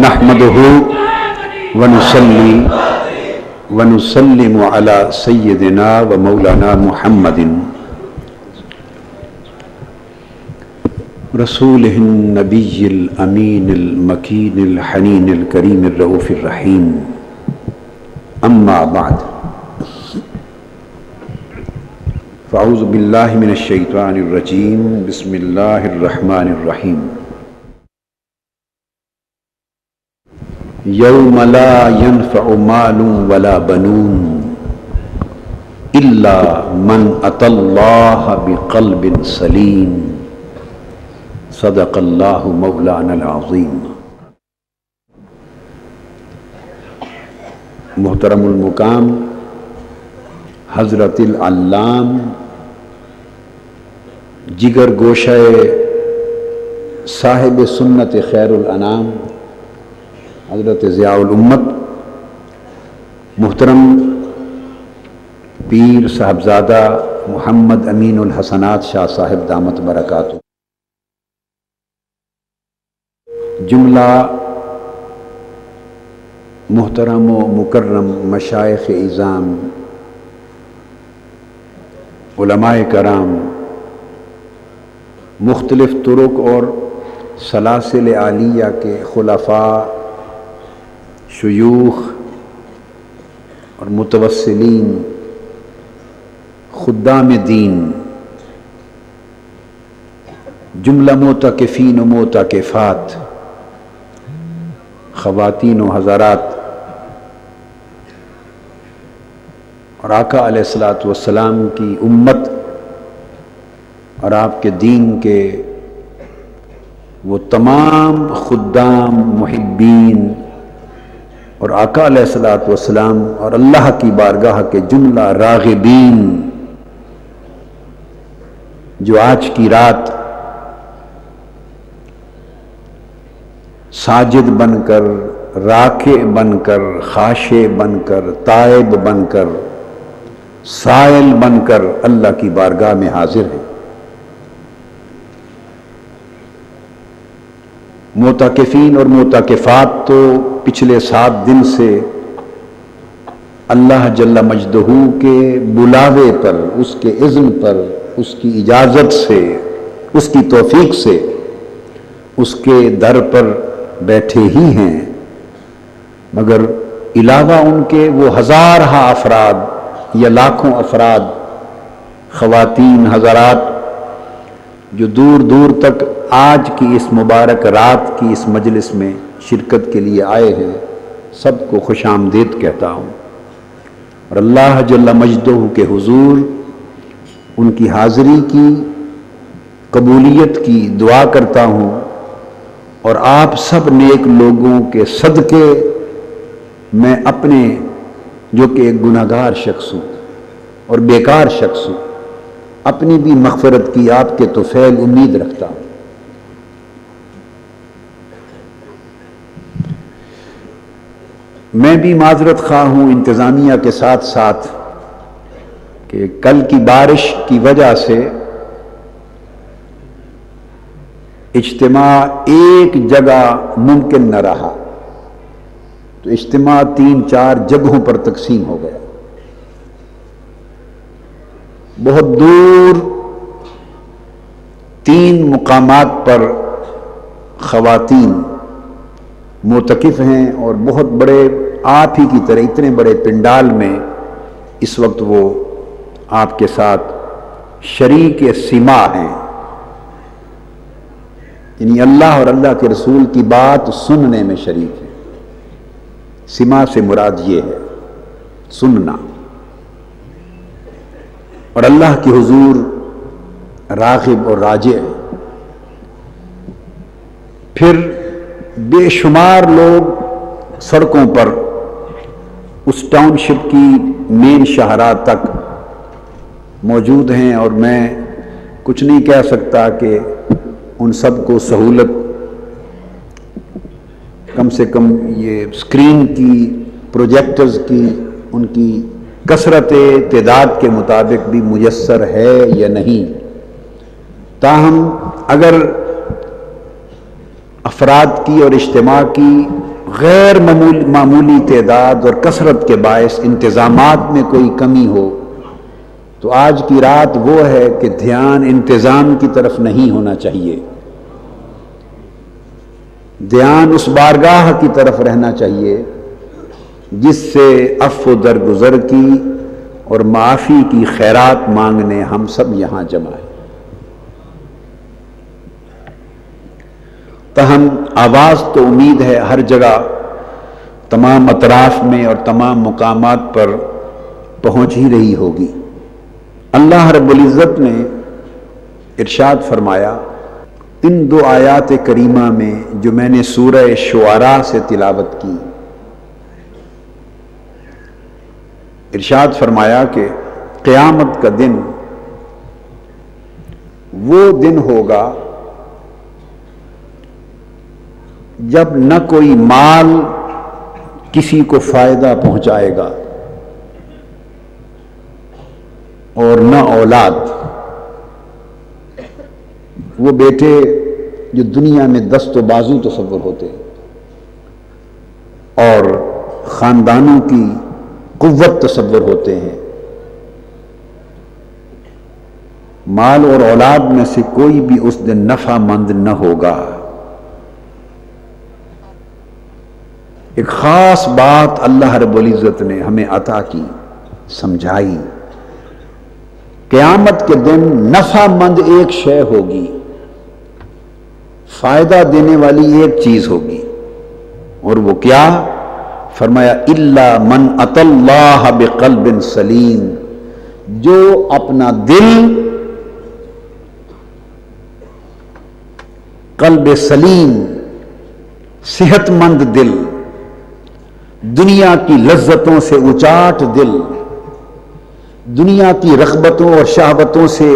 نحمده ونصلي ونسلم على سيدنا ومولانا محمد رسوله النبي الأمين المكين الحنين الكريم الرؤوف الرحيم أما بعد فأعوذ بالله من الشيطان الرجيم بسم الله الرحمن الرحيم يوم لا ينفع مال ولا بنون إلا من أتى الله بقلب سليم صدق اللہ مولانا العظیم۔ محترم المقام حضرت العلام جگر گوشہ صاحب سنت خیر الانام حضرت ضیاء الامت، محترم پیر صاحبزادہ محمد امین الحسنات شاہ صاحب دامت برکاتہ، جملہ محترم و مکرم مشائخ اعظام، علماء کرام، مختلف طرق اور سلاسل عالیہ کے خلفاء، شیوخ اور متوسلین، خدام دین، جملہ معتکفین و معتکفات، خواتین و حضرات، اور آقا علیہ الصلوۃ والسلام کی امت اور آپ کے دین کے وہ تمام خدام، محبین اور آقا علیہ الصلوۃ والسلام اور اللہ کی بارگاہ کے جملہ راغبین جو آج کی رات ساجد بن کر، راکع بن کر، خاشع بن کر، تائب بن کر، سائل بن کر اللہ کی بارگاہ میں حاضر ہیں۔ معتکفین اور معتکفات تو پچھلے 7 دن سے اللہ جل مجدہ کے بلاوے پر، اس کے اذن پر، اس کی اجازت سے، اس کی توفیق سے اس کے در پر بیٹھے ہی ہیں، مگر علاوہ ان کے وہ ہزارہا افراد یا لاکھوں افراد، خواتین، حضرات جو دور دور تک آج کی اس مبارک رات کی اس مجلس میں شرکت کے لیے آئے ہیں، سب کو خوش آمدید کہتا ہوں، اور اللہ جل مجدہ کے حضور ان کی حاضری کی قبولیت کی دعا کرتا ہوں، اور آپ سب نیک لوگوں کے صدقے میں اپنے جو کہ ایک گناہگار شخص ہوں اور بیکار شخص ہوں، اپنی بھی مغفرت کی آپ کے طفیل امید رکھتا ہوں۔ میں بھی معذرت خواہ ہوں انتظامیہ کے ساتھ ساتھ کہ کل کی بارش کی وجہ سے اجتماع ایک جگہ ممکن نہ رہا، تو اجتماع 3-4 جگہوں پر تقسیم ہو گیا۔ بہت دور 3 مقامات پر خواتین معتکف ہیں، اور بہت بڑے آپ ہی کی طرح اتنے بڑے پنڈال میں اس وقت وہ آپ کے ساتھ شریک سماع ہیں، یعنی اللہ اور اللہ کے رسول کی بات سننے میں شریک ہے۔ سماع سے مراد یہ ہے سننا، اور اللہ کی حضور راغب اور راجع ہے۔ پھر بے شمار لوگ سڑکوں پر اس ٹاؤن شپ کی مین شاہراہ تک موجود ہیں، اور میں کچھ نہیں کہہ سکتا کہ ان سب کو سہولت کم سے کم یہ اسکرین کی، پروجیکٹرز کی، ان کی کثرت تعداد کے مطابق بھی میسر ہے یا نہیں، تاہم اگر افراد کی اور اجتماع کی غیر معمولی تعداد اور کثرت کے باعث انتظامات میں کوئی کمی ہو تو آج کی رات وہ ہے کہ دھیان انتظام کی طرف نہیں ہونا چاہیے، دھیان اس بارگاہ کی طرف رہنا چاہیے جس سے عفو درگزر کی اور معافی کی خیرات مانگنے ہم سب یہاں جمع ہیں۔ تاہم آواز تو امید ہے ہر جگہ تمام اطراف میں اور تمام مقامات پر پہنچ ہی رہی ہوگی۔ اللہ رب العزت نے ارشاد فرمایا ان دو آیات کریمہ میں جو میں نے سورہ شعراء سے تلاوت کی، ارشاد فرمایا کہ قیامت کا دن وہ دن ہوگا جب نہ کوئی مال کسی کو فائدہ پہنچائے گا اور نہ اولاد۔ وہ بیٹے جو دنیا میں دست و بازو تصور ہوتے اور خاندانوں کی قوت تصور ہوتے ہیں، مال اور اولاد میں سے کوئی بھی اس دن نفع مند نہ ہوگا۔ ایک خاص بات اللہ رب العزت نے ہمیں عطا کی، سمجھائی۔ قیامت کے دن نفع مند ایک شے ہوگی، فائدہ دینے والی ایک چیز ہوگی، اور وہ کیا؟ فرمایا الا من اتی اللہ بقلب سلیم، جو اپنا دل قلب سلیم، صحت مند دل، دنیا کی لذتوں سے اچاٹ دل، دنیا کی رغبتوں اور شہوتوں سے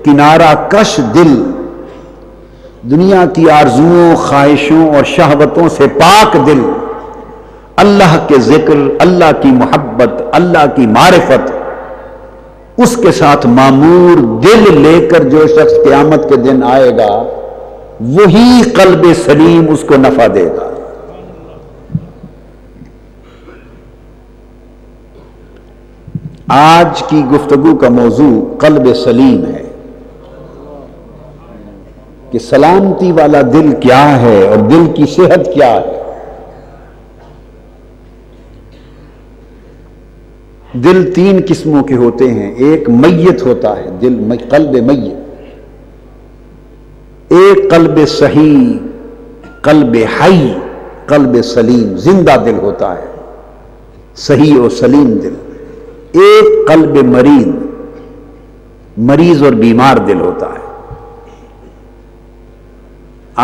کنارہ کش دل، دنیا کی آرزوؤں، خواہشوں اور شہوتوں سے پاک دل، اللہ کے ذکر، اللہ کی محبت، اللہ کی معرفت، اس کے ساتھ معمور دل لے کر جو شخص قیامت کے دن آئے گا وہی قلب سلیم اس کو نفع دے گا۔ آج کی گفتگو کا موضوع قلب سلیم ہے کہ سلامتی والا دل کیا ہے اور دل کی صحت کیا ہے۔ دل تین قسموں کے ہوتے ہیں، ایک میت ہوتا ہے دل، قلب میت، ایک قلب صحیح، قلب حی، قلب سلیم، زندہ دل ہوتا ہے، صحیح اور سلیم دل، ایک قلب مریض، مریض اور بیمار دل ہوتا ہے۔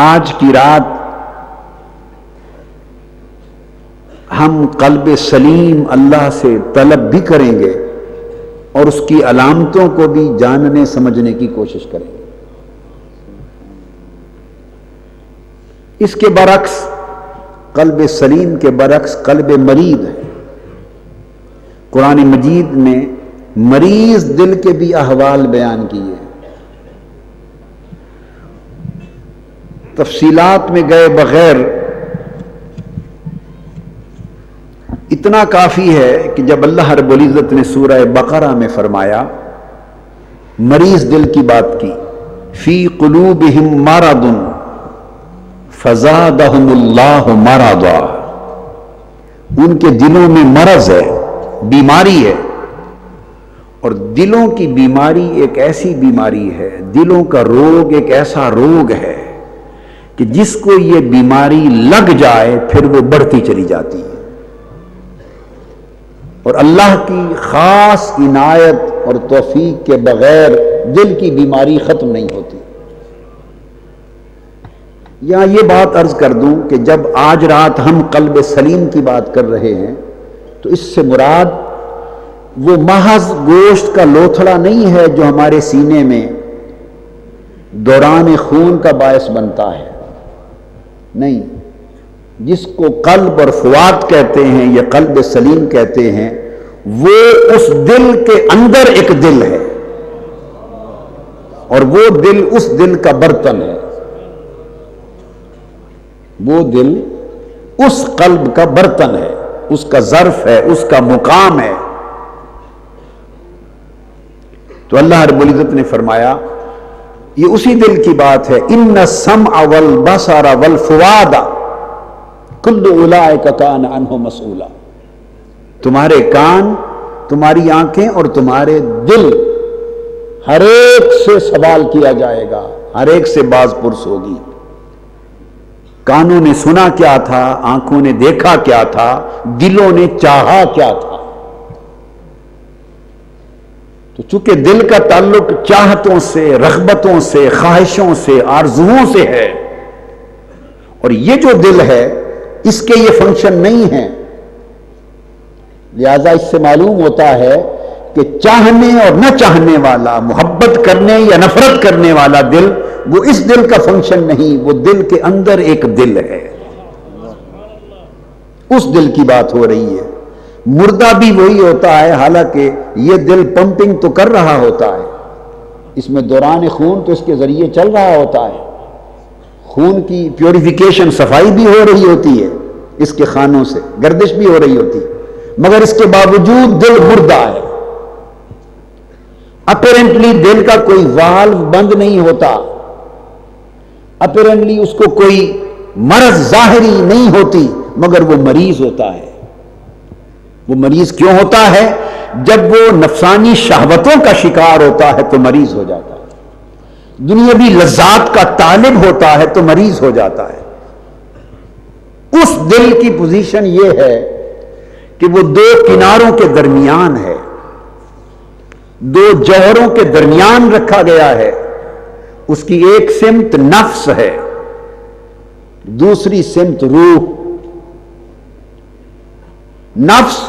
آج کی رات ہم قلب سلیم اللہ سے طلب بھی کریں گے اور اس کی علامتوں کو بھی جاننے سمجھنے کی کوشش کریں گے۔ اس کے برعکس، قلب سلیم کے برعکس قلب مریض ہے۔ قرآن مجید میں مریض دل کے بھی احوال بیان کیے، تفصیلات میں گئے بغیر اتنا کافی ہے کہ جب اللہ رب العزت نے سورہ بقرہ میں فرمایا، مریض دل کی بات کی، فی قلوبہم مرض فزادہم اللہ مرضا، ان کے دلوں میں مرض ہے، بیماری ہے، اور دلوں کی بیماری ایک ایسی بیماری ہے، دلوں کا روگ ایک ایسا روگ ہے کہ جس کو یہ بیماری لگ جائے پھر وہ بڑھتی چلی جاتی ہے، اور اللہ کی خاص عنایت اور توفیق کے بغیر دل کی بیماری ختم نہیں ہوتی۔ یہاں یہ بات عرض کر دوں کہ جب آج رات ہم قلب سلیم کی بات کر رہے ہیں تو اس سے مراد وہ محض گوشت کا لوتھڑا نہیں ہے جو ہمارے سینے میں دوران خون کا باعث بنتا ہے، نہیں، جس کو قلب اور فؤاد کہتے ہیں یا قلب سلیم کہتے ہیں، وہ اس دل کے اندر ایک دل ہے، اور وہ دل اس دل کا برتن ہے، وہ دل اس قلب کا برتن ہے، اس کا ظرف ہے، اس کا مقام ہے۔ تو اللہ رب العزت نے فرمایا یہ اسی دل کی بات ہے، ان السمع والبصر والفؤاد کل اولئک کان عنہ مسئولا۔ تمہارے کان، تمہاری آنکھیں اور تمہارے دل، ہر ایک سے سوال کیا جائے گا، ہر ایک سے باز پرس ہوگی۔ کانوں نے سنا کیا تھا، آنکھوں نے دیکھا کیا تھا، دلوں نے چاہا کیا تھا۔ تو چونکہ دل کا تعلق چاہتوں سے، رغبتوں سے، خواہشوں سے، آرزوؤں سے ہے، اور یہ جو دل ہے اس کے یہ فنکشن نہیں ہے، لہذا اس سے معلوم ہوتا ہے کہ چاہنے اور نہ چاہنے والا، محبت کرنے یا نفرت کرنے والا دل، وہ اس دل کا فنکشن نہیں، وہ دل کے اندر ایک دل ہے، اس دل کی بات ہو رہی ہے۔ مردہ بھی وہی ہوتا ہے، حالانکہ یہ دل پمپنگ تو کر رہا ہوتا ہے، اس میں دوران خون تو اس کے ذریعے چل رہا ہوتا ہے، خون کی پیوریفیکیشن، صفائی بھی ہو رہی ہوتی ہے اس کے خانوں سے، گردش بھی ہو رہی ہوتی ہے، مگر اس کے باوجود دل مردہ ہے۔ اپیرنٹلی دل کا کوئی والو بند نہیں ہوتا، اپیرنٹلی اس کو کوئی مرض ظاہری نہیں ہوتی، مگر وہ مریض ہوتا ہے۔ وہ مریض کیوں ہوتا ہے؟ جب وہ نفسانی شہوتوں کا شکار ہوتا ہے تو مریض ہو جاتا ہے، دنیاوی لذات کا طالب ہوتا ہے تو مریض ہو جاتا ہے۔ اس دل کی پوزیشن یہ ہے کہ وہ دو کناروں کے درمیان ہے، دو جوہروں کے درمیان رکھا گیا ہے۔ اس کی ایک سمت نفس ہے، دوسری سمت روح۔ نفس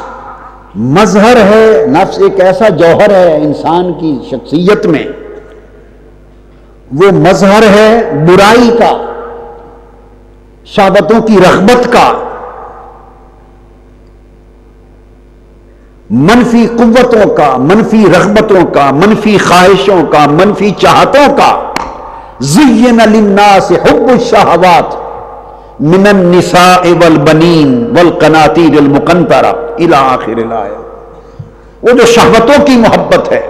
مظہر ہے، نفس ایک ایسا جوہر ہے انسان کی شخصیت میں، وہ مظہر ہے برائی کا، شہوتوں کی رغبت کا، منفی قوتوں کا، منفی رغبتوں کا، منفی خواہشوں کا، منفی چاہتوں کا۔ زین للناس حب الشہوات من النساء والبنین والقناطیر المقنطرہ الی آخر الآیہ۔ وہ جو شہوتوں کی محبت ہے،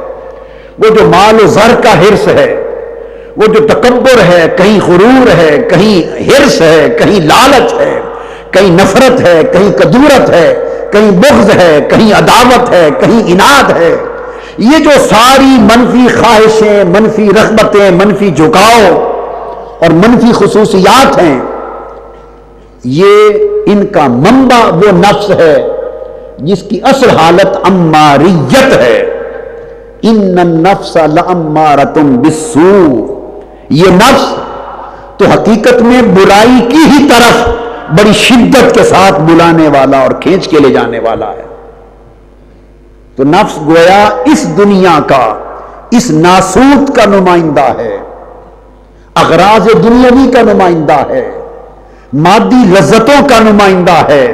وہ جو مال و زر کا حرص ہے، وہ جو تکبر ہے، کہیں غرور ہے، کہیں حرص ہے، کہیں لالچ ہے، کہیں نفرت ہے، کہیں کدورت ہے، کہیں بغض ہے، کہیں عداوت ہے، کہیں اناد ہے، یہ جو ساری منفی خواہشیں، منفی رغبتیں، منفی جھکاؤ اور منفی خصوصیات ہیں، یہ ان کا منبع وہ نفس ہے جس کی اصل حالت اماریت ہے۔ ان النفس لامارۃ بالسوء، یہ نفس تو حقیقت میں برائی کی ہی طرف بڑی شدت کے ساتھ بلانے والا اور کھینچ کے لے جانے والا ہے۔ تو نفس گویا اس دنیا کا، اس ناسوت کا نمائندہ ہے، اغراض دنیاوی کا نمائندہ ہے، مادی لذتوں کا نمائندہ ہے،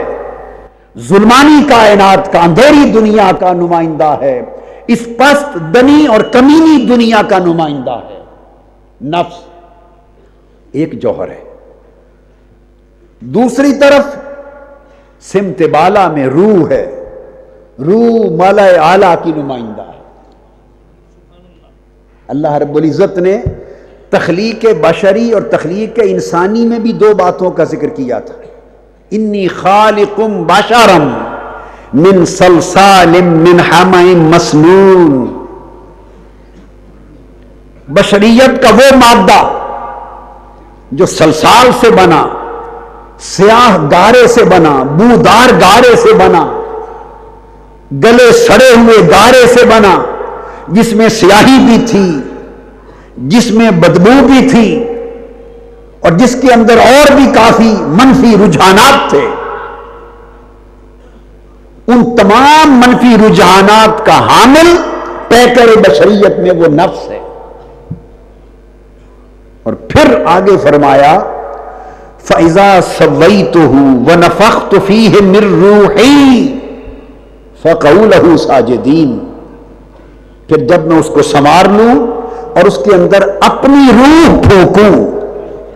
ظلمانی کائنات کا، اندھیری دنیا کا نمائندہ ہے، اس پست دنی اور کمینی دنیا کا نمائندہ ہے۔ نفس ایک جوہر ہے، دوسری طرف سمت بالا میں روح ہے، روح مالا اعلیٰ کی نمائندہ ہے۔ اللہ رب العزت نے تخلیق بشری اور تخلیق انسانی میں بھی دو باتوں کا ذکر کیا تھا۔ انی خالق بشرا من صلصال من حمأ مسنون، بشریت کا وہ مادہ جو صلصال سے بنا، سیاہ گارے سے بنا، بودار گارے سے بنا، گلے سڑے ہوئے گارے سے بنا، جس میں سیاہی بھی تھی، جس میں بدبو بھی تھی، اور جس کے اندر اور بھی کافی منفی رجحانات تھے۔ ان تمام منفی رجحانات کا حامل پیکر بشریت میں وہ نفس ہے۔ اور پھر آگے فرمایا فَإِذَا سَوَّيْتُهُ وَنَفَخْتُ فِيهِ مِن رُّوحِي فَقَعُوا لَهُ سَاجِدِينَ، پھر جب میں اس کو سنوار لوں اور اس کے اندر اپنی روح پھونکوں،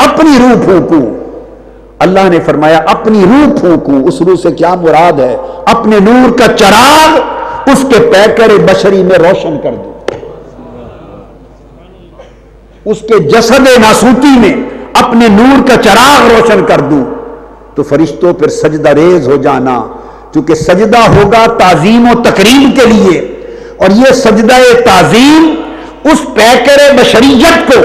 اپنی روح پھونکوں، اللہ نے فرمایا اپنی روح پھونکوں. اس روح سے کیا مراد ہے؟ اپنے نور کا چراغ اس کے پیکر بشری میں روشن کر دوں، اس کے جسد ناسوتی میں اپنے نور کا چراغ روشن کر دوں. تو فرشتوں پھر سجدہ ریز ہو جانا، چونکہ سجدہ ہوگا تعظیم و تکریم کے لیے، اور یہ سجدہ تعظیم اس پیکر بشریت کو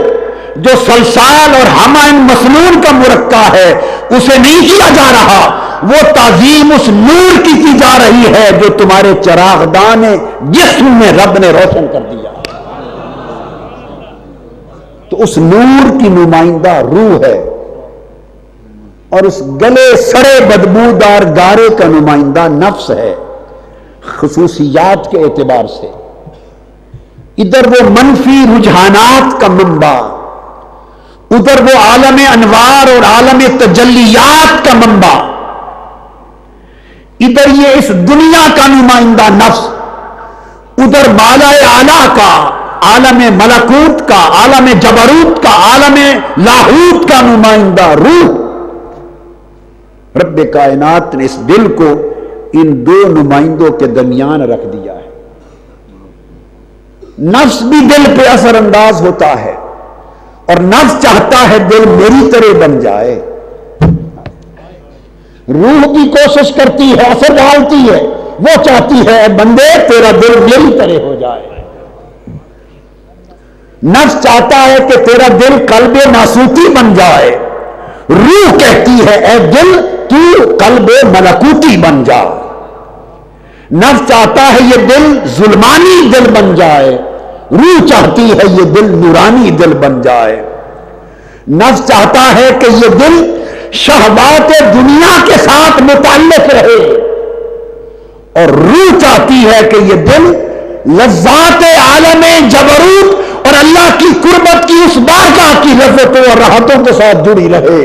جو سلسال اور حمأ مسنون کا مرکہ ہے اسے نہیں کیا جا رہا، وہ تعظیم اس نور کی جا رہی ہے جو تمہارے چراغدان جسم میں رب نے روشن کر دیا. تو اس نور کی نمائندہ روح ہے، اور اس گلے سڑے بدبودار گارے کا نمائندہ نفس ہے. خصوصیات کے اعتبار سے ادھر وہ منفی رجحانات کا منبع، ادھر وہ عالم انوار اور عالم تجلیات کا منبع، ادھر یہ اس دنیا کا نمائندہ نفس، ادھر بالا اعلیٰ کا عالم ملکوت کا، عالم جبروت کا، عالم لاہوت کا نمائندہ روح. رب کائنات نے اس دل کو ان دو نمائندوں کے درمیان رکھ دیا ہے. نفس بھی دل پہ اثر انداز ہوتا ہے، اور نفس چاہتا ہے دل میری طرح بن جائے. روح کی کوشش کرتی ہے، اثر ڈالتی ہے، وہ چاہتی ہے اے بندے تیرا دل میری طرح ہو جائے. نفس چاہتا ہے کہ تیرا دل قلب ناسوتی بن جائے، روح کہتی ہے اے دل تو قلب ملکوتی بن جا. نفس چاہتا ہے یہ دل ظلمانی دل بن جائے، روح چاہتی ہے یہ دل نورانی دل بن جائے. نفس چاہتا ہے کہ یہ دل شہوات دنیا کے ساتھ متعلق رہے، اور روح چاہتی ہے کہ یہ دل لذات عالم جبروت اور اللہ کی قربت کی اس بارگاہ کی لذتوں اور راحتوں کے ساتھ جڑی رہے.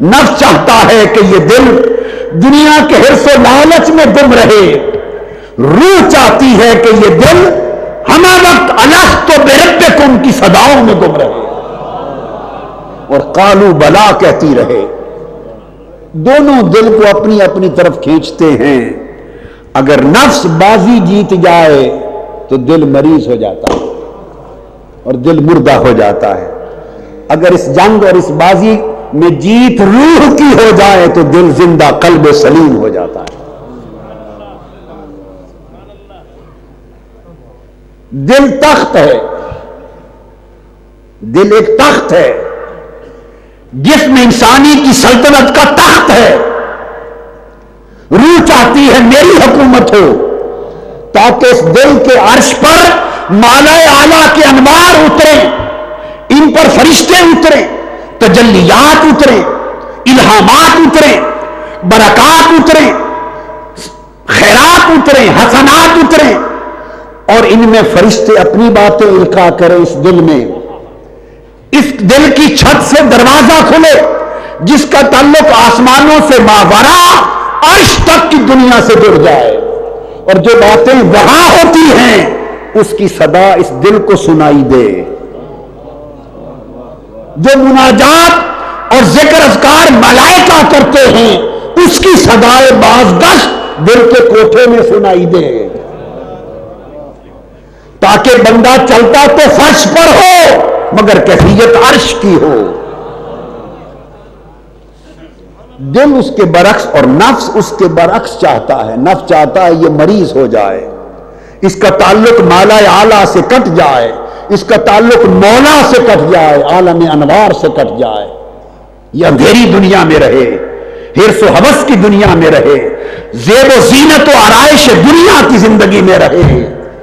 نفس چاہتا ہے کہ یہ دل دنیا کے حرص و لالچ میں گم رہے، روح چاہتی ہے کہ یہ دل ہمہ وقت الست بربکم کی صداؤں میں گم رہے اور قالوا بلا کہتی رہے. دونوں دل کو اپنی اپنی طرف کھینچتے ہیں. اگر نفس بازی جیت جائے تو دل مریض ہو جاتا ہے اور دل مردہ ہو جاتا ہے. اگر اس جنگ اور اس بازی میں جیت روح کی ہو جائے تو دل زندہ قلب سلیم ہو جاتا ہے. دل تخت ہے، دل ایک تخت ہے، جسم انسانی کی سلطنت کا تخت ہے. روح چاہتی ہے میری حکومت ہو تاکہ اس دل کے عرش پر مالا اعلیٰ کے انوار اتریں، ان پر فرشتے اتریں، تجلیات اتریں، الہامات اتریں، برکات اتریں، خیرات اتریں، حسنات اتریں، اور ان میں فرشتے اپنی باتیں القاء کریں. اس دل میں، اس دل کی چھت سے دروازہ کھلے جس کا تعلق آسمانوں سے ماورا عرش تک کی دنیا سے جڑ جائے، اور جو باتیں وہاں ہوتی ہیں اس کی صدا اس دل کو سنائی دے. جو مناجات اور ذکر اذکار ملائکہ کرتے ہیں اس کی صدائے بازگشت دل کے کوٹھے میں سنائی دے، تاکہ بندہ چلتا تو فرش پر ہو مگر کیفیت عرش کی ہو. دل اس کے برعکس اور نفس اس کے برعکس چاہتا ہے. نفس چاہتا ہے یہ مریض ہو جائے، اس کا تعلق مالا اعلیٰ سے کٹ جائے، اس کا تعلق مولا سے کٹ جائے، عالم انوار سے کٹ جائے، یہ اندھیری دنیا میں رہے، حرص و ہوس کی دنیا میں رہے، زیب و زینت و آرائش دنیا کی زندگی میں رہے،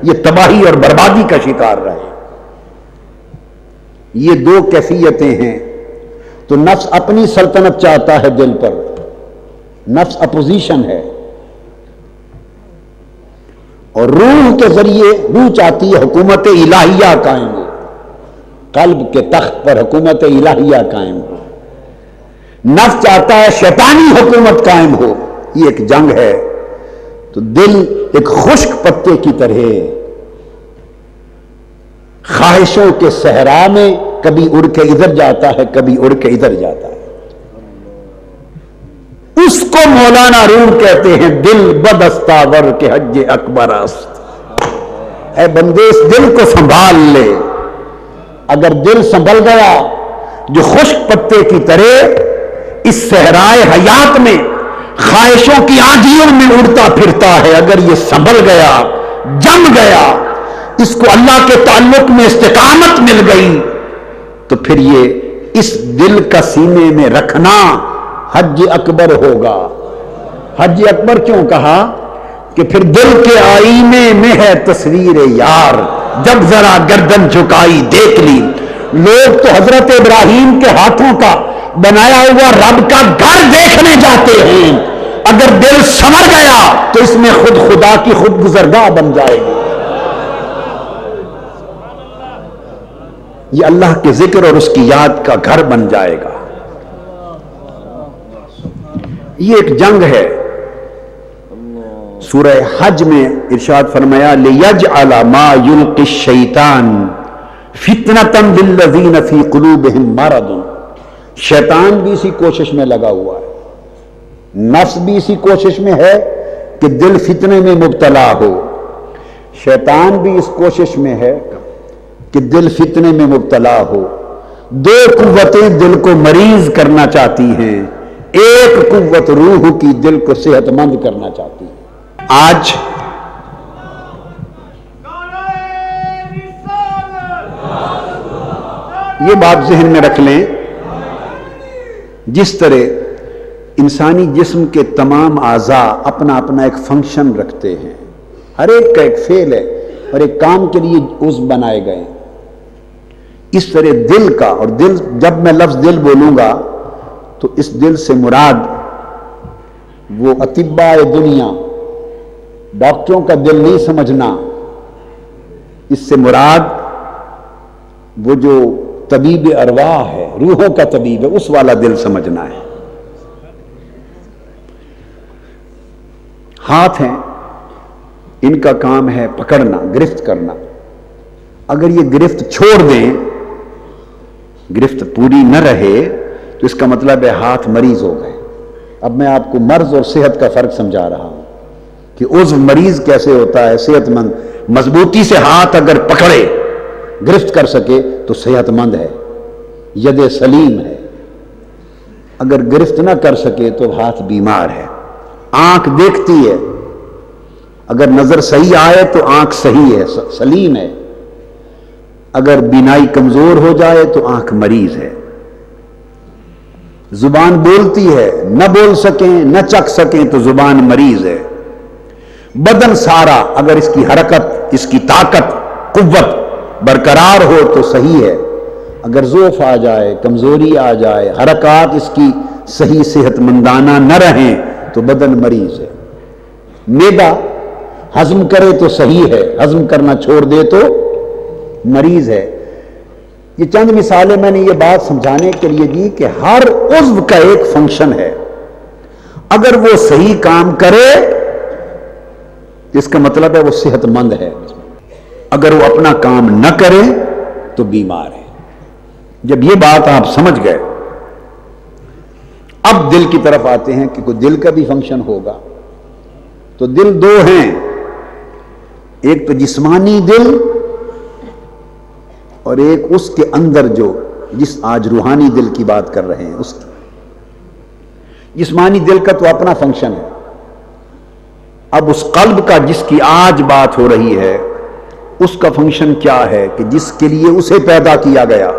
یہ تباہی اور بربادی کا شکار رہے. یہ دو کیفیتیں ہیں. تو نفس اپنی سلطنت چاہتا ہے دل پر، نفس اپوزیشن ہے، اور روح کے ذریعے روح چاہتی ہے حکومت الہیہ قائم ہو، قلب کے تخت پر حکومت الہیہ قائم ہو. نفس چاہتا ہے شیطانی حکومت قائم ہو. یہ ایک جنگ ہے. تو دل ایک خشک پتے کی طرح خواہشوں کے صحرا میں کبھی اڑ کے ادھر جاتا ہے، کبھی اڑ کے ادھر جاتا ہے. اس کو مولانا روم کہتے ہیں دل بدستاور کے حج اکبر است۔ اے بندے اس دل کو سنبھال لے، اگر دل سنبھل گیا جو خشک پتے کی طرح اس صحرائے حیات میں خواہشوں کی آندھیوں میں اڑتا پھرتا ہے، اگر یہ سنبھل گیا، جم گیا، اس کو اللہ کے تعلق میں استقامت مل گئی، تو پھر یہ اس دل کا سینے میں رکھنا حج اکبر ہوگا۔ حج اکبر کیوں کہا؟ کہ پھر دل کے آئینے میں ہے تصویر یار، جب ذرا گردن جھکائی دیکھ لی۔ لوگ تو حضرت ابراہیم کے ہاتھوں کا بنایا ہوا رب کا گھر دیکھنے جاتے ہیں، اگر دل سنور گیا تو اس میں خود خدا کی خود گزرگاہ بن جائے گی۔ یہ اللہ کے ذکر اور اس کی یاد کا گھر بن جائے گا۔ یہ ایک جنگ ہے۔ سورہ حج میں ارشاد فرمایا لِيَجْعَلَ مَا يُلْقِ الشَّيْطَانُ فِتْنَةً لِلَّذِينَ فِي قُلُوبِهِم مَرَضٌ۔ شیطان بھی اسی کوشش میں لگا ہوا ہے، نفس بھی اسی کوشش میں ہے کہ دل فتنے میں مبتلا ہو، شیطان بھی اس کوشش میں ہے کہ دل فتنے میں مبتلا ہو۔ دو قوتیں دل کو مریض کرنا چاہتی ہیں، ایک قوت روح کی دل کو صحت مند کرنا چاہتی ہے۔ آج یہ بات ذہن میں رکھ لیں، جس طرح انسانی جسم کے تمام اعضاء اپنا اپنا ایک فنکشن رکھتے ہیں، ہر ایک کا ایک فعل ہے اور ایک کام کے لیے عضو بنائے گئے، اس طرح دل کا، اور دل جب میں لفظ دل بولوں گا تو اس دل سے مراد وہ اطباء دنیا، ڈاکٹروں کا دل نہیں سمجھنا، اس سے مراد وہ جو طبیب ارواح ہے، روحوں کا طبیب ہے، اس والا دل سمجھنا ہے۔ ہاتھ ہیں، ان کا کام ہے پکڑنا، گرفت کرنا۔ اگر یہ گرفت چھوڑ دیں، گرفت پوری نہ رہے، تو اس کا مطلب ہے ہاتھ مریض ہو گئے۔ اب میں آپ کو مرض اور صحت کا فرق سمجھا رہا ہوں کہ عضو مریض کیسے ہوتا ہے، صحت مند۔ مضبوطی سے ہاتھ اگر پکڑے، گرفت کر سکے تو صحت مند ہے، ید سلیم ہے۔ اگر گرفت نہ کر سکے تو ہاتھ بیمار ہے۔ آنکھ دیکھتی ہے، اگر نظر صحیح آئے تو آنکھ صحیح ہے، سلیم ہے، اگر بینائی کمزور ہو جائے تو آنکھ مریض ہے۔ زبان بولتی ہے، نہ بول سکیں نہ چکھ سکیں تو زبان مریض ہے۔ بدن سارا اگر اس کی حرکت، اس کی طاقت، قوت برقرار ہو تو صحیح ہے، اگر ضعف آ جائے، کمزوری آ جائے، حرکات اس کی صحیح صحت مندانہ نہ رہیں تو بدن مریض ہے۔ معدہ ہضم کرے تو صحیح ہے، ہضم کرنا چھوڑ دے تو مریض ہے۔ یہ چند مثالیں میں نے یہ بات سمجھانے کے لیے دی کہ ہر عضو کا ایک فنکشن ہے، اگر وہ صحیح کام کرے اس کا مطلب ہے وہ صحت مند ہے، اگر وہ اپنا کام نہ کرے تو بیمار ہے۔ جب یہ بات آپ سمجھ گئے، اب دل کی طرف آتے ہیں کہ کوئی دل کا بھی فنکشن ہوگا۔ تو دل دو ہیں، ایک تو جسمانی دل اور ایک اس کے اندر جو جس آج روحانی دل کی بات کر رہے ہیں اس کی۔ جسمانی دل کا تو اپنا فنکشن ہے، اب اس قلب کا جس کی آج بات ہو رہی ہے اس کا فنکشن کیا ہے کہ جس کے لیے اسے پیدا کیا گیا،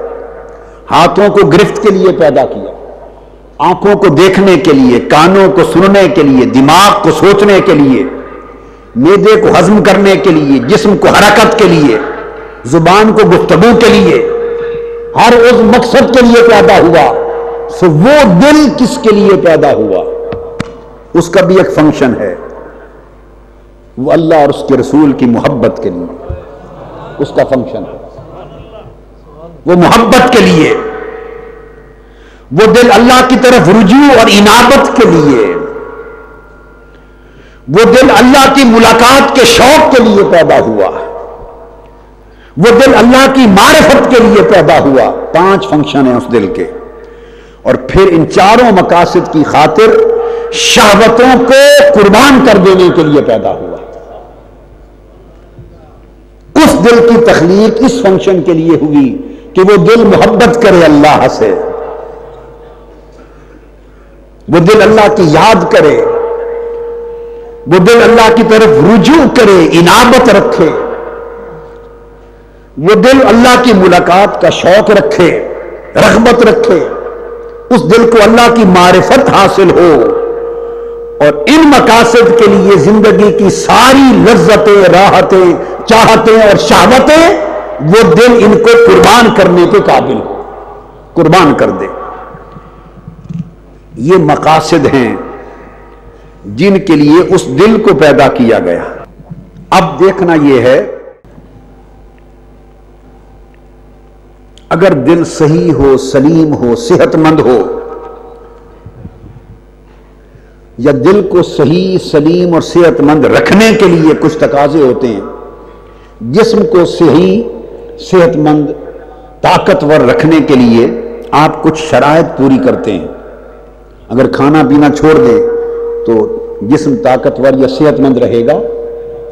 ہاتھوں کو گرفت کے لیے پیدا کیا، آنکھوں کو دیکھنے کے لیے، کانوں کو سننے کے لیے، دماغ کو سوچنے کے لیے، معدے کو ہضم کرنے کے لیے، جسم کو حرکت کے لیے، زبان کو گفتگو کے لیے، ہر اس مقصد کے لیے پیدا ہوا۔ سو وہ دل کس کے لیے پیدا ہوا، اس کا بھی ایک فنکشن ہے، وہ اللہ اور اس کے رسول کی محبت کے لیے، اس کا فنکشن ہے، وہ محبت کے لیے، وہ دل اللہ کی طرف رجوع اور انابت کے لیے، وہ دل اللہ کی ملاقات کے شوق کے لیے پیدا ہوا، وہ دل اللہ کی معرفت کے لیے پیدا ہوا۔ 5 فنکشن ہیں اس دل کے، اور پھر ان چاروں مقاصد کی خاطر شہوتوں کو قربان کر دینے کے لیے پیدا ہوا. اس دل کی تخلیق اس فنکشن کے لیے ہوئی کہ وہ دل محبت کرے اللہ سے، وہ دل اللہ کی یاد کرے، وہ دل اللہ کی طرف رجوع کرے، انابت رکھے، وہ دل اللہ کی ملاقات کا شوق رکھے، رغبت رکھے، اس دل کو اللہ کی معرفت حاصل ہو، اور ان مقاصد کے لیے زندگی کی ساری لذتیں، راحتیں، چاہتیں اور شہوتیں وہ دل ان کو قربان کرنے کے قابل ہو، قربان کر دے. یہ مقاصد ہیں جن کے لیے اس دل کو پیدا کیا گیا. اب دیکھنا یہ ہے، اگر دل صحیح ہو، سلیم ہو، صحت مند ہو، یا دل کو صحیح، سلیم اور صحت مند رکھنے کے لیے کچھ تقاضے ہوتے ہیں. جسم کو صحیح، صحت مند، طاقتور رکھنے کے لیے آپ کچھ شرائط پوری کرتے ہیں. اگر کھانا پینا چھوڑ دیں تو جسم طاقتور یا صحت مند رہے گا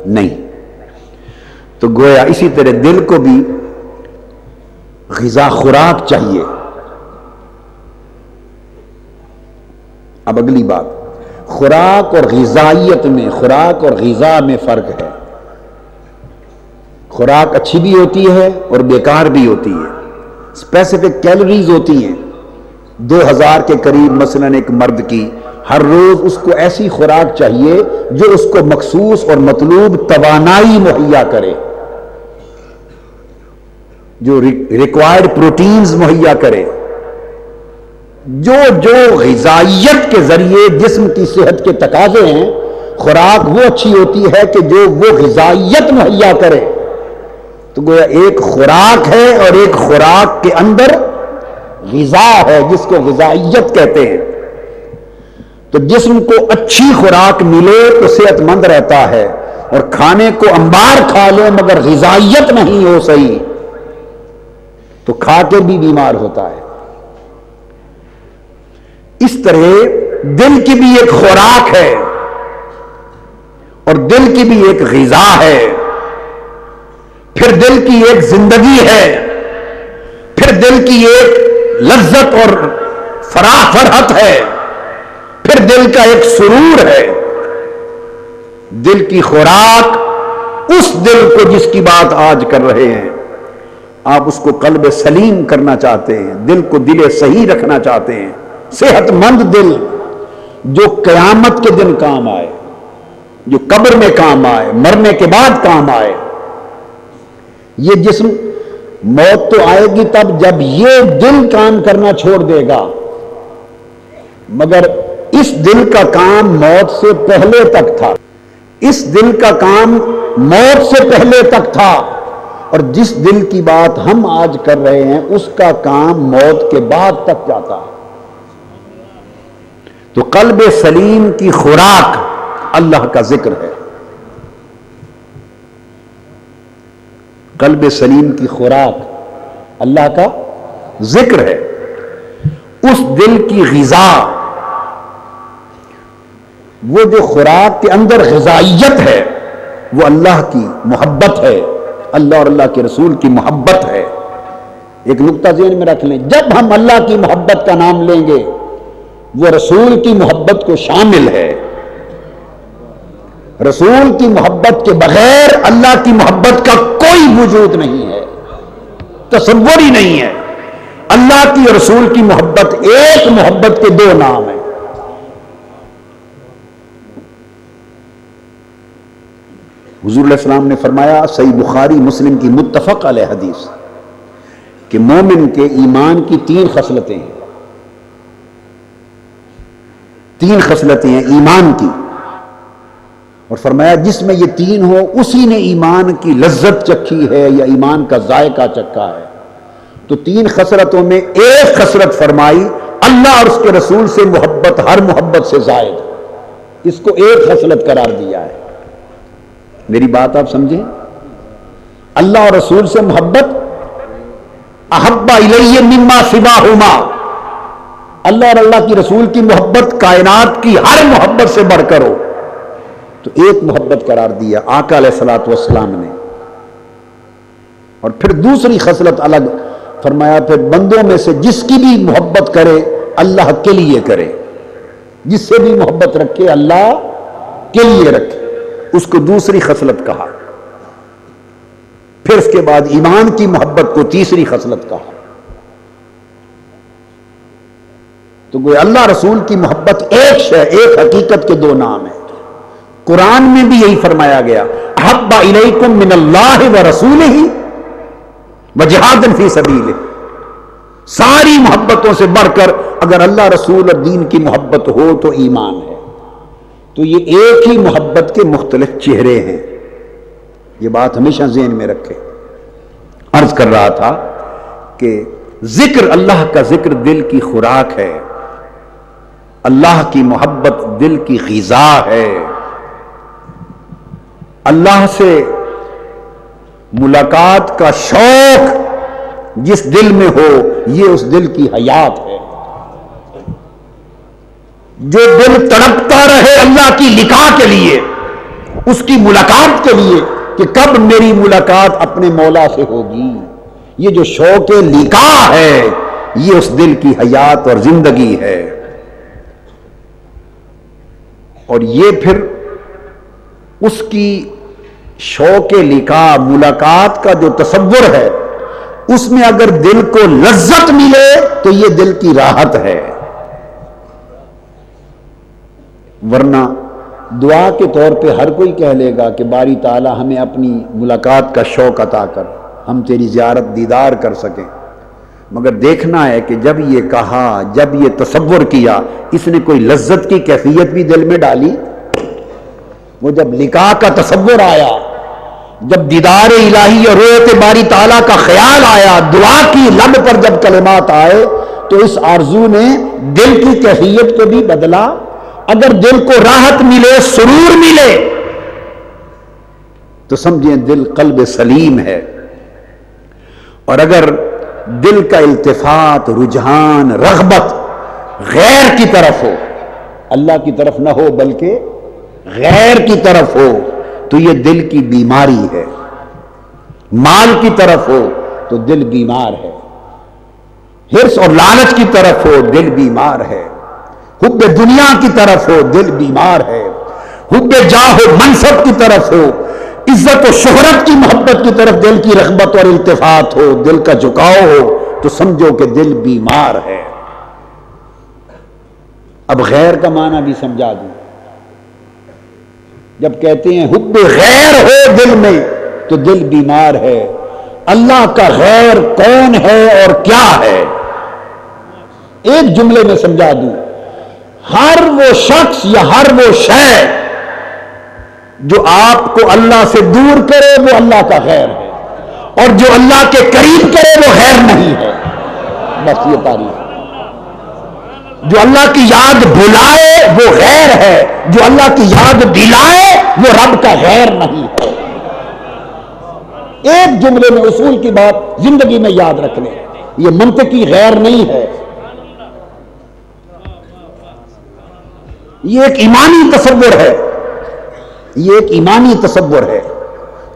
نہیں. تو گویا اسی طرح دل کو بھی غذا، خوراک چاہیے. اب اگلی بات، خوراک اور غذائیت میں، خوراک اور غذا میں فرق ہے. خوراک اچھی بھی ہوتی ہے اور بیکار بھی ہوتی ہے. اسپیسیفک کیلوریز ہوتی ہیں 2000 کے قریب. مثلا ایک مرد کی ہر روز اس کو ایسی خوراک چاہیے جو اس کو مخصوص اور مطلوب توانائی مہیا کرے، جو ریکوائرڈ پروٹینز مہیا کرے. جو غذائیت کے ذریعے جسم کی صحت کے تقاضے ہیں، خوراک وہ اچھی ہوتی ہے کہ جو وہ غذائیت مہیا کرے. تو گویا ایک خوراک ہے اور ایک خوراک کے اندر غذا ہے جس کو غذائیت کہتے ہیں. تو جسم کو اچھی خوراک ملے تو صحت مند رہتا ہے، اور کھانے کو انبار کھا لے مگر غذائیت نہیں ہو صحیح تو کھا کے بھی بیمار ہوتا ہے. اس طرح دل کی بھی ایک خوراک ہے اور دل کی بھی ایک غذا ہے، پھر دل کی ایک زندگی ہے، پھر دل کی ایک لذت اور فرحت ہے، پھر دل کا ایک سرور ہے. دل کی خوراک اس دل کو جس کی بات آج کر رہے ہیں، آپ اس کو قلب سلیم کرنا چاہتے ہیں، دل کو دل صحیح رکھنا چاہتے ہیں، صحت مند دل جو قیامت کے دن کام آئے، جو قبر میں کام آئے، مرنے کے بعد کام آئے. یہ جسم موت تو آئے گی تب جب یہ دل کام کرنا چھوڑ دے گا، مگر اس دل کا کام موت سے پہلے تک تھا. اس دل کا کام موت سے پہلے تک تھا، اور جس دل کی بات ہم آج کر رہے ہیں اس کا کام موت کے بعد تک جاتا ہے. تو قلب سلیم کی خوراک اللہ کا ذکر ہے. قلب سلیم کی خوراک اللہ کا ذکر ہے. اس دل کی غذا، وہ جو خوراک کے اندر غذائیت ہے، وہ اللہ کی محبت ہے، اللہ اور اللہ کے رسول کی محبت ہے. ایک نقطہ ذہن میں رکھ لیں، جب ہم اللہ کی محبت کا نام لیں گے وہ رسول کی محبت کو شامل ہے. رسول کی محبت کے بغیر اللہ کی محبت کا کوئی وجود نہیں ہے، تصور ہی نہیں ہے. اللہ کی اور رسول کی محبت ایک محبت کے دو نام ہیں. حضور علیہ السلام نے فرمایا، صحیح بخاری مسلم کی متفق علیہ حدیث، کہ مومن کے ایمان کی 3 خصلتیں ہیں. 3 خصلتیں ہیں ایمان کی، اور فرمایا جس میں یہ 3 ہو اسی نے ایمان کی لذت چکھی ہے یا ایمان کا ذائقہ چکھا ہے. تو 3 خصلتوں میں ایک خصلت فرمائی اللہ اور اس کے رسول سے محبت، ہر محبت سے زائد، اس کو ایک خصلت قرار دیا ہے. میری بات آپ سمجھیں، اللہ اور رسول سے محبت، احب الی مما سواہما، اللہ اور اللہ کی رسول کی محبت کائنات کی ہر محبت سے بڑھ کر ہو، تو ایک محبت قرار دیا آقا علیہ الصلوۃ والسلام نے. اور پھر دوسری خصلت الگ فرمایا، پھر بندوں میں سے جس کی بھی محبت کرے اللہ کے لیے کرے، جس سے بھی محبت رکھے اللہ کے لیے رکھے، اس کو دوسری خصلت کہا. پھر اس کے بعد ایمان کی محبت کو تیسری خصلت کہا. تو گویا اللہ رسول کی محبت ایک شے، ایک حقیقت کے دو نام ہیں. قرآن میں بھی یہی فرمایا گیا، احب الیکم من اللہ ورسولہ وجہاد فی سبیلہ. ساری محبتوں سے بڑھ کر اگر اللہ رسول اور دین کی محبت ہو تو ایمان ہے. تو یہ ایک ہی محبت کے مختلف چہرے ہیں. یہ بات ہمیشہ ذہن میں رکھے. عرض کر رہا تھا کہ ذکر، اللہ کا ذکر دل کی خوراک ہے، اللہ کی محبت دل کی غذا ہے. اللہ سے ملاقات کا شوق جس دل میں ہو یہ اس دل کی حیات ہے. جو دل تڑپتا رہے اللہ کی لقاء کے لیے، اس کی ملاقات کے لیے کہ کب میری ملاقات اپنے مولا سے ہوگی، یہ جو شوق لقاء ہے یہ اس دل کی حیات اور زندگی ہے. اور یہ پھر اس کی شوق لقاء ملاقات کا جو تصور ہے، اس میں اگر دل کو لذت ملے تو یہ دل کی راحت ہے. ورنہ دعا کے طور پہ ہر کوئی کہہ لے گا کہ باری تعالی ہمیں اپنی ملاقات کا شوق عطا کر، ہم تیری زیارت دیدار کر سکیں. مگر دیکھنا ہے کہ جب یہ کہا، جب یہ تصور کیا، اس نے کوئی لذت کی کیفیت بھی دل میں ڈالی؟ وہ جب لقاء کا تصور آیا، جب دیدار الہی اور رؤیت باری تعالیٰ کا خیال آیا، دعا کی لب پر جب کلمات آئے، تو اس آرزو نے دل کی کیفیت کو بھی بدلا. اگر دل کو راحت ملے، سرور ملے، تو سمجھیں دل قلب سلیم ہے. اور اگر دل کا التفات، رجحان، رغبت غیر کی طرف ہو، اللہ کی طرف نہ ہو بلکہ غیر کی طرف ہو، تو یہ دل کی بیماری ہے. مال کی طرف ہو تو دل بیمار ہے، حرص اور لالچ کی طرف ہو دل بیمار ہے، حب دنیا کی طرف ہو دل بیمار ہے، حب جاہ و منصب کی طرف ہو، عزت و شہرت کی محبت کی طرف دل کی رغبت اور التفات ہو، دل کا جھکاؤ ہو، تو سمجھو کہ دل بیمار ہے. اب غیر کا معنی بھی سمجھا دوں. جب کہتے ہیں حب غیر ہو دل میں تو دل بیمار ہے. اللہ کا غیر کون ہے اور کیا ہے؟ ایک جملے میں سمجھا دوں، ہر وہ شخص یا ہر وہ شے جو آپ کو اللہ سے دور کرے وہ اللہ کا غیر ہے، اور جو اللہ کے قریب کرے وہ غیر نہیں ہے. بس یہ تعریف. جو اللہ کی یاد بلائے وہ غیر ہے، جو اللہ کی یاد دلائے وہ رب کا غیر نہیں ہے. ایک جملے میں اصول کی بات زندگی میں یاد رکھ لیں، یہ منطقی غیر نہیں ہے، یہ ایک ایمانی تصور ہے. یہ ایک ایمانی تصور ہے،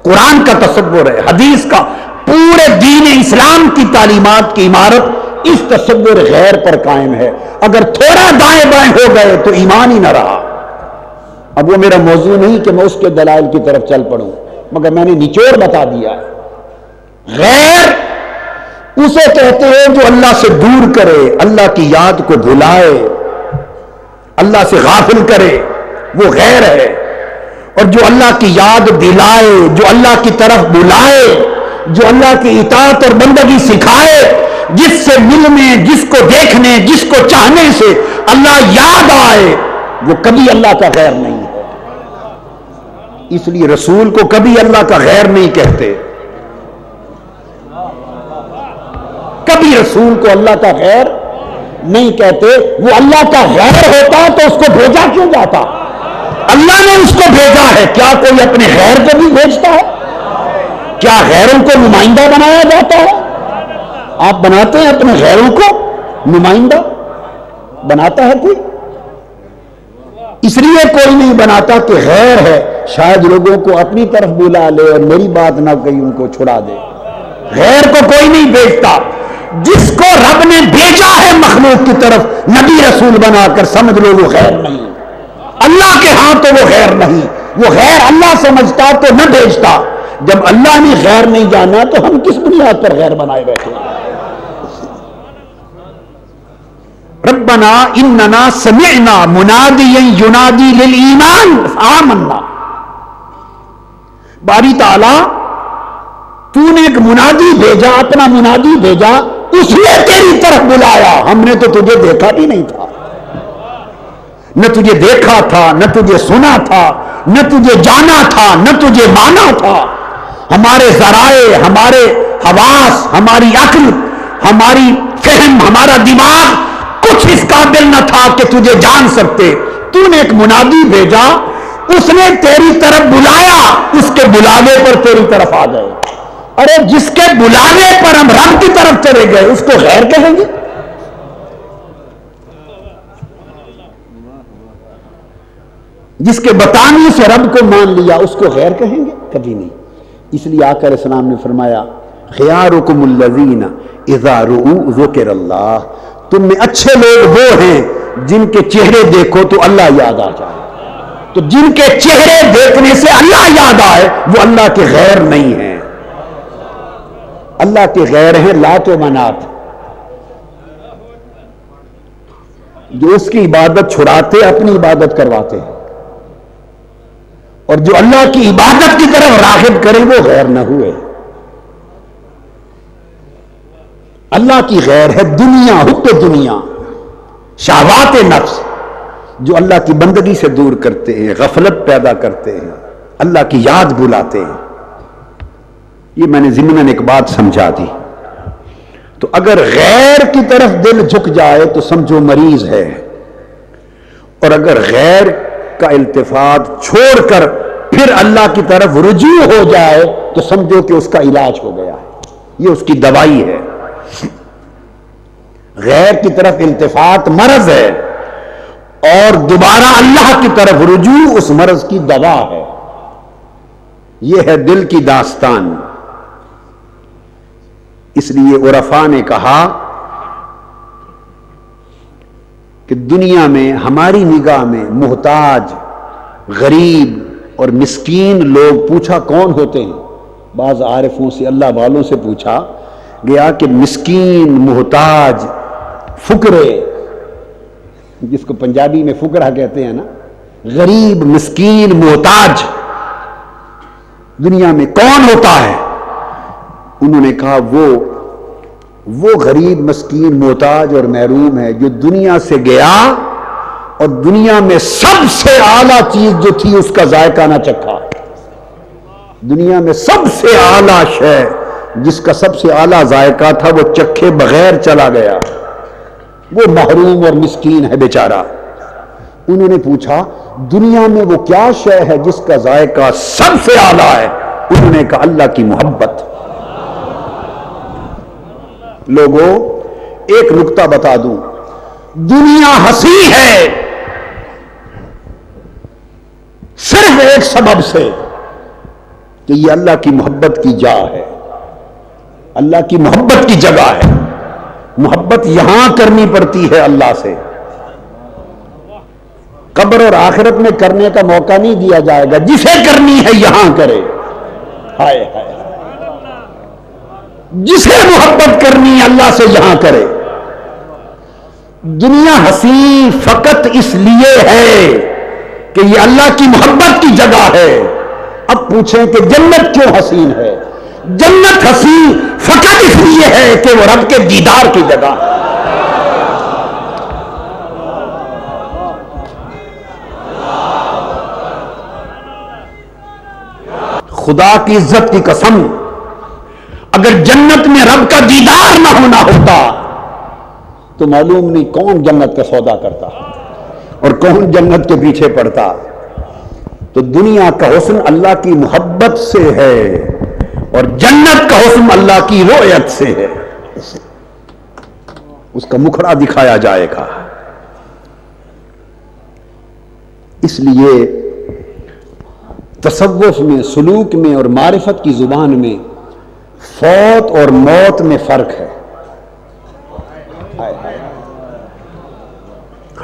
قرآن کا تصور ہے، حدیث کا. پورے دین اسلام کی تعلیمات کی عمارت اس تصور غیر پر قائم ہے. اگر تھوڑا دائیں بائیں ہو گئے تو ایمان ہی نہ رہا. اب وہ میرا موضوع نہیں کہ میں اس کے دلائل کی طرف چل پڑوں، مگر میں نے نچوڑ بتا دیا ہے. غیر اسے کہتے ہیں جو اللہ سے دور کرے، اللہ کی یاد کو بھلائے، اللہ سے غافل کرے، وہ غیر ہے. اور جو اللہ کی یاد دلائے، جو اللہ کی طرف بلائے، جو اللہ کی اطاعت اور بندگی سکھائے، جس سے ملنے، جس کو دیکھنے، جس کو چاہنے سے اللہ یاد آئے، وہ کبھی اللہ کا غیر نہیں ہے. اس لیے رسول کو کبھی اللہ کا غیر نہیں کہتے. کبھی رسول کو اللہ کا غیر نہیں کہتے. وہ اللہ کا غیر ہوتا تو اس کو بھیجا کیوں جاتا؟ اللہ نے اس کو بھیجا ہے. کیا کوئی اپنے غیر کو بھی بھیجتا ہے؟ کیا غیروں کو نمائندہ بنایا جاتا ہے؟ آپ بناتے ہیں اپنے غیروں کو نمائندہ؟ بناتا ہے کوئی؟ اس لیے کوئی نہیں بناتا کہ غیر ہے، شاید لوگوں کو اپنی طرف بلا لے اور میری بات نہ کہیں ان کو چھڑا دے۔ غیر کو کوئی نہیں بھیجتا، جس کو رب نے بھیجا ہے مخلوق کی طرف نبی رسول بنا کر، سمجھ لو وہ غیر نہیں۔ اللہ کے ہاں تو وہ غیر نہیں، وہ غیر اللہ سمجھتا تو نہ بھیجتا۔ جب اللہ نے غیر نہیں جانا تو ہم کس بنیاد پر غیر بنائے بیٹھے؟ ربنا اننا سمعنا منادیا ینادی للایمان فآمنا۔ باری تعالیٰ تو نے ایک منادی بھیجا، اپنا منادی بھیجا، اس نے تیری طرف بلایا، ہم نے تو تجھے دیکھا بھی نہیں تھا، نہ تجھے دیکھا تھا، نہ تجھے سنا تھا، نہ تجھے جانا تھا، نہ تجھے مانا تھا۔ ہمارے ذرائع، ہمارے حواس، ہماری عقل، ہماری فہم، ہمارا دماغ کچھ اس قابل نہ تھا کہ تجھے جان سکتے۔ تو نے ایک منادی بھیجا، اس نے تیری طرف بلایا، اس کے بلانے پر تیری طرف آ گئے۔ ارے جس کے بلانے پر ہم رب کی طرف چلے گئے اس کو غیر کہیں گے؟ جس کے بتانے سے رب کو مان لیا اس کو غیر کہیں گے؟ کبھی نہیں۔ اس لیے آقا علیہ السلام نے فرمایا خیارکم الذین اذا رؤوا ذکر اللہ، تم میں اچھے لوگ وہ ہیں جن کے چہرے دیکھو تو اللہ یاد آ جائے۔ تو جن کے چہرے دیکھنے سے اللہ یاد آئے وہ اللہ کے غیر نہیں ہیں، اللہ کے غیر ہیں لات و منات، جو اس کی عبادت چھڑاتے اپنی عبادت کرواتے ہیں، اور جو اللہ کی عبادت کی طرف راغب کرے وہ غیر نہ ہوئے۔ اللہ کی غیر ہے دنیا، حب دنیا، شہوات نفس، جو اللہ کی بندگی سے دور کرتے ہیں، غفلت پیدا کرتے ہیں، اللہ کی یاد بلاتے ہیں۔ یہ میں نے ضمناً ایک بات سمجھا دی۔ تو اگر غیر کی طرف دل جھک جائے تو سمجھو مریض ہے، اور اگر غیر کا التفات چھوڑ کر پھر اللہ کی طرف رجوع ہو جائے تو سمجھو کہ اس کا علاج ہو گیا ہے، یہ اس کی دوائی ہے۔ غیر کی طرف التفات مرض ہے، اور دوبارہ اللہ کی طرف رجوع اس مرض کی دوا ہے۔ یہ ہے دل کی داستان۔ اس لیے عرفاء نے کہا کہ دنیا میں ہماری نگاہ میں محتاج، غریب اور مسکین لوگ پوچھا کون ہوتے ہیں؟ بعض عارفوں سے، اللہ والوں سے پوچھا گیا کہ مسکین، محتاج، فقرے، جس کو پنجابی میں فقرہ کہتے ہیں نا، غریب، مسکین، محتاج، دنیا میں کون ہوتا ہے؟ انہوں نے کہا وہ غریب، مسکین، محتاج اور محروم ہے جو دنیا سے گیا اور دنیا میں سب سے اعلیٰ چیز جو تھی اس کا ذائقہ نہ چکھا۔ دنیا میں سب سے اعلیٰ شے جس کا سب سے اعلیٰ ذائقہ تھا وہ چکھے بغیر چلا گیا، وہ محروم اور مسکین ہے بیچارہ۔ انہوں نے پوچھا دنیا میں وہ کیا شے ہے جس کا ذائقہ سب سے اعلیٰ ہے؟ انہوں نے کہا اللہ کی محبت۔ لوگوں ایک نقطہ بتا دوں، دنیا ہنسی ہے صرف ایک سبب سے کہ یہ اللہ کی محبت کی جا ہے، اللہ کی محبت کی جگہ ہے۔ محبت یہاں کرنی پڑتی ہے اللہ سے، قبر اور آخرت میں کرنے کا موقع نہیں دیا جائے گا، جسے کرنی ہے یہاں کرے۔ ہائے ہائے، جسے محبت کرنی ہے اللہ سے یہاں کرے۔ دنیا حسین فقط اس لیے ہے کہ یہ اللہ کی محبت کی جگہ ہے۔ اب پوچھیں کہ جنت کیوں حسین ہے؟ جنت حسین فقط اس لیے ہے کہ وہ رب کے دیدار کی جگہ ہے۔ خدا کی عزت کی قسم، اگر جنت میں رب کا دیدار نہ ہونا ہوتا تو معلوم نہیں کون جنت کا سودا کرتا اور کون جنت کے پیچھے پڑتا۔ تو دنیا کا حسن اللہ کی محبت سے ہے اور جنت کا حسن اللہ کی رؤیت سے ہے۔ اس کا مکھڑا دکھایا جائے گا، اس لیے تصوف میں، سلوک میں اور معرفت کی زبان میں فوت اور موت میں فرق ہے۔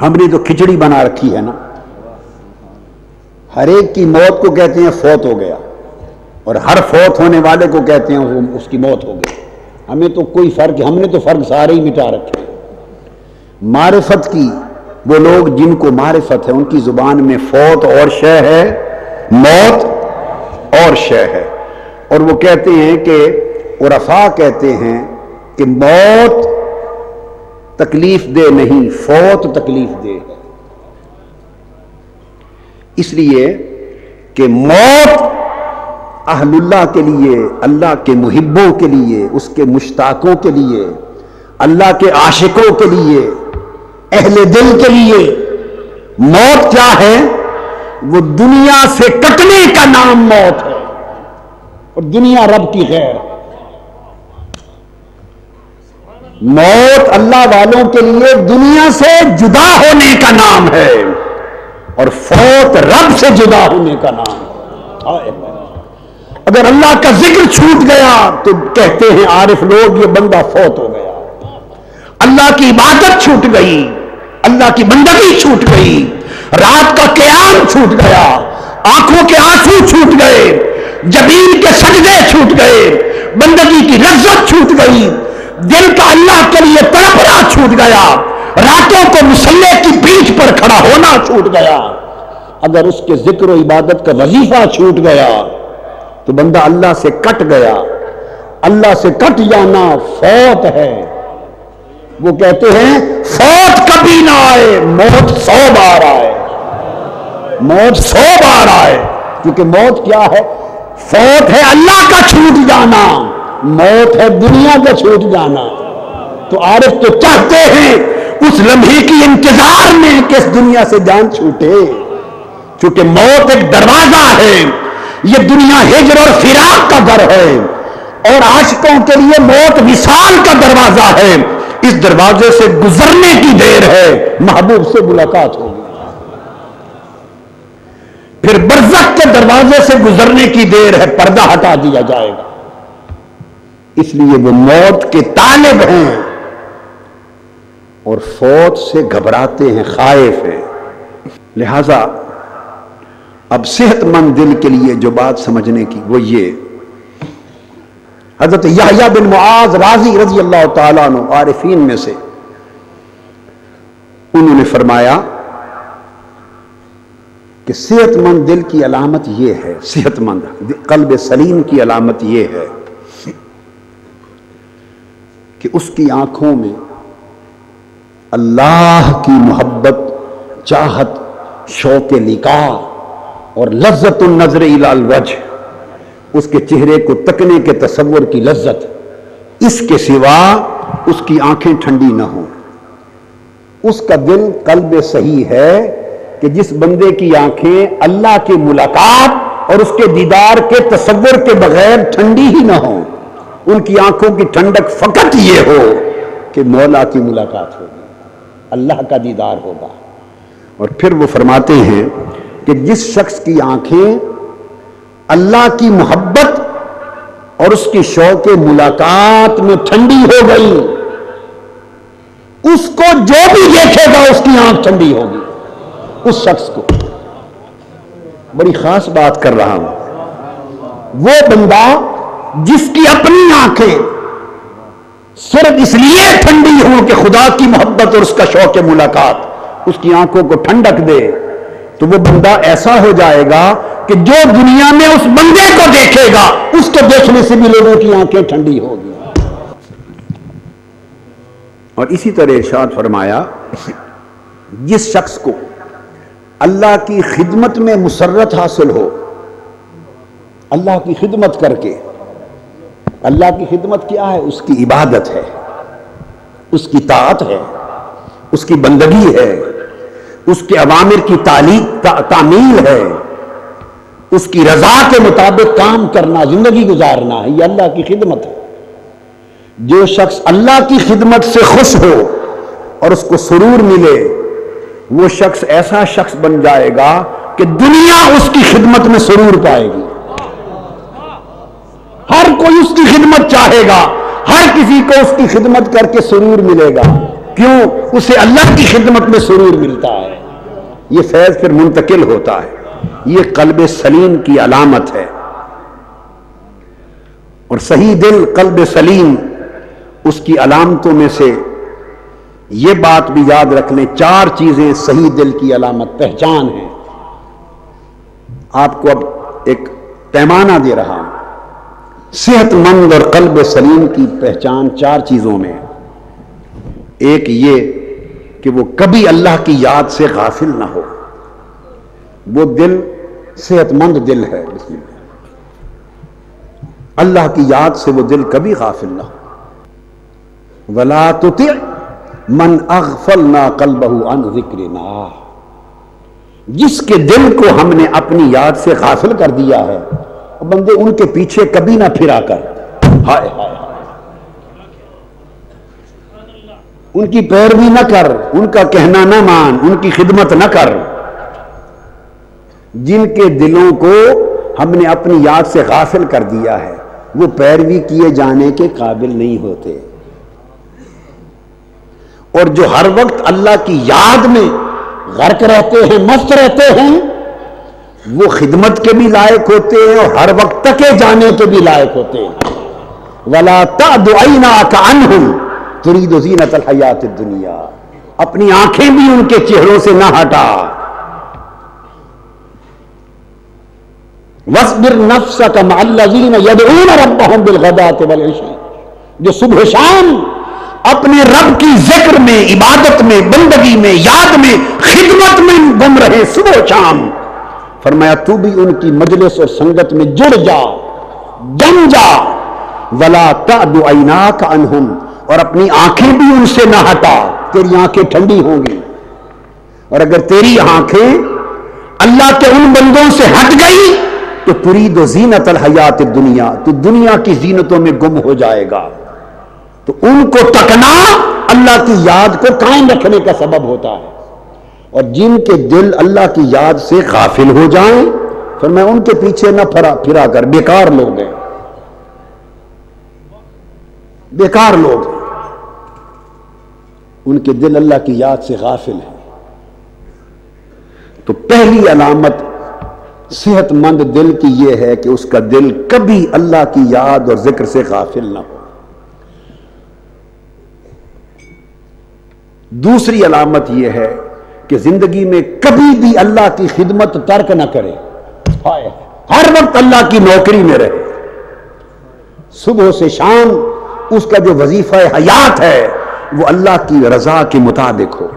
ہم نے تو کھچڑی بنا رکھی ہے نا، ہر ایک کی موت کو کہتے ہیں فوت ہو گیا، اور ہر فوت ہونے والے کو کہتے ہیں اس کی موت ہو گئی۔ ہمیں تو کوئی فرق، ہم نے تو فرق سارے ہی مٹا رکھے۔ معرفت کی وہ لوگ جن کو معرفت ہے ان کی زبان میں فوت اور شے ہے، موت اور شے ہے، اور وہ کہتے ہیں کہ عرفاء کہتے ہیں کہ موت تکلیف دہ نہیں، فوت تکلیف دہ ہے، اس لیے کہ موت اہل اللہ کے لیے، اللہ کے محبوں کے لیے، اس کے مشتاقوں کے لیے، اللہ کے عاشقوں کے لیے، اہل دل کے لیے موت کیا ہے؟ وہ دنیا سے کٹنے کا نام موت ہے، اور دنیا رب کی غیر ہے۔ موت اللہ والوں کے لیے دنیا سے جدا ہونے کا نام ہے، اور فوت رب سے جدا ہونے کا نام ہے۔ اگر اللہ کا ذکر چھوٹ گیا تو کہتے ہیں عارف لوگ یہ بندہ فوت ہو گیا۔ اللہ کی عبادت چھوٹ گئی، اللہ کی بندگی چھوٹ گئی، رات کا قیام چھوٹ گیا، آنکھوں کے آنسو چھوٹ گئے، جبین کے سجدے چھوٹ گئے، بندگی کی لذت چھوٹ گئی، دل کا اللہ کے لیے تڑپنا چھوٹ گیا، راتوں کو مصلے کی پیٹھ پر کھڑا ہونا چھوٹ گیا۔ اگر اس کے ذکر و عبادت کا وظیفہ چھوٹ گیا تو بندہ اللہ سے کٹ گیا۔ اللہ سے کٹ جانا فوت ہے۔ وہ کہتے ہیں فوت کبھی نہ آئے، موت 100 بار آئے، موت 100 بار آئے، کیونکہ موت کیا ہے؟ فوت ہے اللہ کا چھوٹ جانا، موت ہے دنیا کا چھوٹ جانا۔ تو عارف تو چاہتے ہیں اس لمحے کی انتظار میں کہ اس دنیا سے جان چھوٹے، چونکہ موت ایک دروازہ ہے، یہ دنیا ہجر اور فراق کا در ہے، اور عاشقوں کے لیے موت وصال کا دروازہ ہے۔ اس دروازے سے گزرنے کی دیر ہے، محبوب سے ملاقات ہوگی۔ پھر برزخ کے دروازے سے گزرنے کی دیر ہے، پردہ ہٹا دیا جائے گا۔ اس لیے وہ موت کے طالب ہیں اور فوت سے گھبراتے ہیں، خائف ہیں۔ لہذا اب صحت مند دل کے لیے جو بات سمجھنے کی وہ یہ، حضرت یحییٰ بن معاذ رازی رضی اللہ تعالیٰ عنہ عارفین میں سے، انہوں نے فرمایا کہ صحت مند دل کی علامت یہ ہے، صحت مند قلب سلیم کی علامت یہ ہے کہ اس کی آنکھوں میں اللہ کی محبت، چاہت، شوق لقاء اور لذت النظر الی الوجہ، اس کے چہرے کو تکنے کے تصور کی لذت، اس کے سوا اس کی آنکھیں ٹھنڈی نہ ہوں۔ اس کا دل قلب صحیح ہے کہ جس بندے کی آنکھیں اللہ کی ملاقات اور اس کے دیدار کے تصور کے بغیر ٹھنڈی ہی نہ ہوں، ان کی آنکھوں کی ٹھنڈک فقط یہ ہو کہ مولا کی ملاقات ہوگی، اللہ کا دیدار ہوگا۔ اور پھر وہ فرماتے ہیں کہ جس شخص کی آنکھیں اللہ کی محبت اور اس کی شوق ملاقات میں ٹھنڈی ہو گئی، اس کو جو بھی دیکھے گا اس کی آنکھ ٹھنڈی ہوگی۔ اس شخص کو، بڑی خاص بات کر رہا ہوں، وہ بندہ جس کی اپنی آنکھیں صرف اس لیے ٹھنڈی ہوں کہ خدا کی محبت اور اس کا شوق ملاقات اس کی آنکھوں کو ٹھنڈک دے، تو وہ بندہ ایسا ہو جائے گا کہ جو دنیا میں اس بندے کو دیکھے گا اس کو دیکھنے سے بھی لوگوں کی آنکھیں ٹھنڈی ہوگی۔ اور اسی طرح ارشاد فرمایا جس شخص کو اللہ کی خدمت میں مسرت حاصل ہو، اللہ کی خدمت کر کے، اللہ کی خدمت کیا ہے؟ اس کی عبادت ہے، اس کی طاعت ہے، اس کی بندگی ہے، اس کے اوامر کی تعمیل ہے، اس کی رضا کے مطابق کام کرنا، زندگی گزارنا ہے، یہ اللہ کی خدمت ہے۔ جو شخص اللہ کی خدمت سے خوش ہو اور اس کو سرور ملے، وہ شخص ایسا شخص بن جائے گا کہ دنیا اس کی خدمت میں سرور پائے گی. ہر کوئی اس کی خدمت چاہے گا, ہر کسی کو اس کی خدمت کر کے سرور ملے گا. کیوں؟ اسے اللہ کی خدمت میں سرور ملتا ہے. یہ فیض پھر منتقل ہوتا ہے. یہ قلب سلیم کی علامت ہے. اور صحیح دل, قلب سلیم, اس کی علامتوں میں سے یہ بات بھی یاد رکھ لیں, 4 چیزیں صحیح دل کی علامت پہچان ہیں. آپ کو اب ایک پیمانہ دے رہا ہوں. صحت مند اور قلب سلیم کی پہچان 4 چیزوں میں. ایک یہ کہ وہ کبھی اللہ کی یاد سے غافل نہ ہو. وہ دل صحت مند دل ہے. بسم اللہ. اللہ کی یاد سے وہ دل کبھی غافل نہ ہو. وَلَا تُطِعْ مَنْ أَغْفَلْنَا قَلْبَهُ عَنْ ذِكْرِنَا. جس کے دل کو ہم نے اپنی یاد سے غافل کر دیا ہے, بندے ان کے پیچھے کبھی نہ پھرا کر, ہائے ہائے ان کی پیروی نہ کر, ان کا کہنا نہ مان, ان کی خدمت نہ کر. جن کے دلوں کو ہم نے اپنی یاد سے غافل کر دیا ہے وہ پیروی کیے جانے کے قابل نہیں ہوتے. اور جو ہر وقت اللہ کی یاد میں غرق رہتے ہیں, مست رہتے ہیں, وہ خدمت کے بھی لائق ہوتے ہیں اور ہر وقت تکے جانے کے بھی لائق ہوتے ہیں. وَلَا تَعْدُ عَيْنَاكَ عَنْهُمْ تُرِيدُ زِينَةَ الْحَيَاةِ الدُّنْيَا. اپنی آنکھیں بھی ان کے چہروں سے نہ ہٹا. وَاصْبِرْ نَفْسَكَ مَعَ الَّذِينَ يَدْعُونَ رَبَّهُمْ بِالْغَدَاةِ وَالْعَشِيِّ. جو صبح شام اپنے رب کی ذکر میں, عبادت میں, بندگی میں, یاد میں, خدمت میں گم رہے صبح و شام. فرمایا تو بھی ان کی مجلس اور سنگت میں جڑ جا, جم جا. وَلَا تَعْدُ عَيْنَاكَ عَنْهُمْ. اور اپنی آنکھیں بھی ان سے نہ ہٹا, تیری آنکھیں ٹھنڈی ہوں گی. اور اگر تیری آنکھیں اللہ کے ان بندوں سے ہٹ گئی تو ترید زینت الحیات الدنیا, تو دنیا کی زینتوں میں گم ہو جائے گا. تو ان کو تکنا اللہ کی یاد کو قائم رکھنے کا سبب ہوتا ہے. اور جن کے دل اللہ کی یاد سے غافل ہو جائیں, فرمایا ان کے پیچھے نہ پھرا کر, بیکار لوگ ہیں, بیکار لوگ ہیں. ان کے دل اللہ کی یاد سے غافل ہیں. تو پہلی علامت صحت مند دل کی یہ ہے کہ اس کا دل کبھی اللہ کی یاد اور ذکر سے غافل نہ ہو. دوسری علامت یہ ہے کہ زندگی میں کبھی بھی اللہ کی خدمت ترک نہ کرے, ہر وقت اللہ کی نوکری میں رہے. صبح سے شام اس کا جو وظیفہ حیات ہے وہ اللہ کی رضا کے مطابق ہو.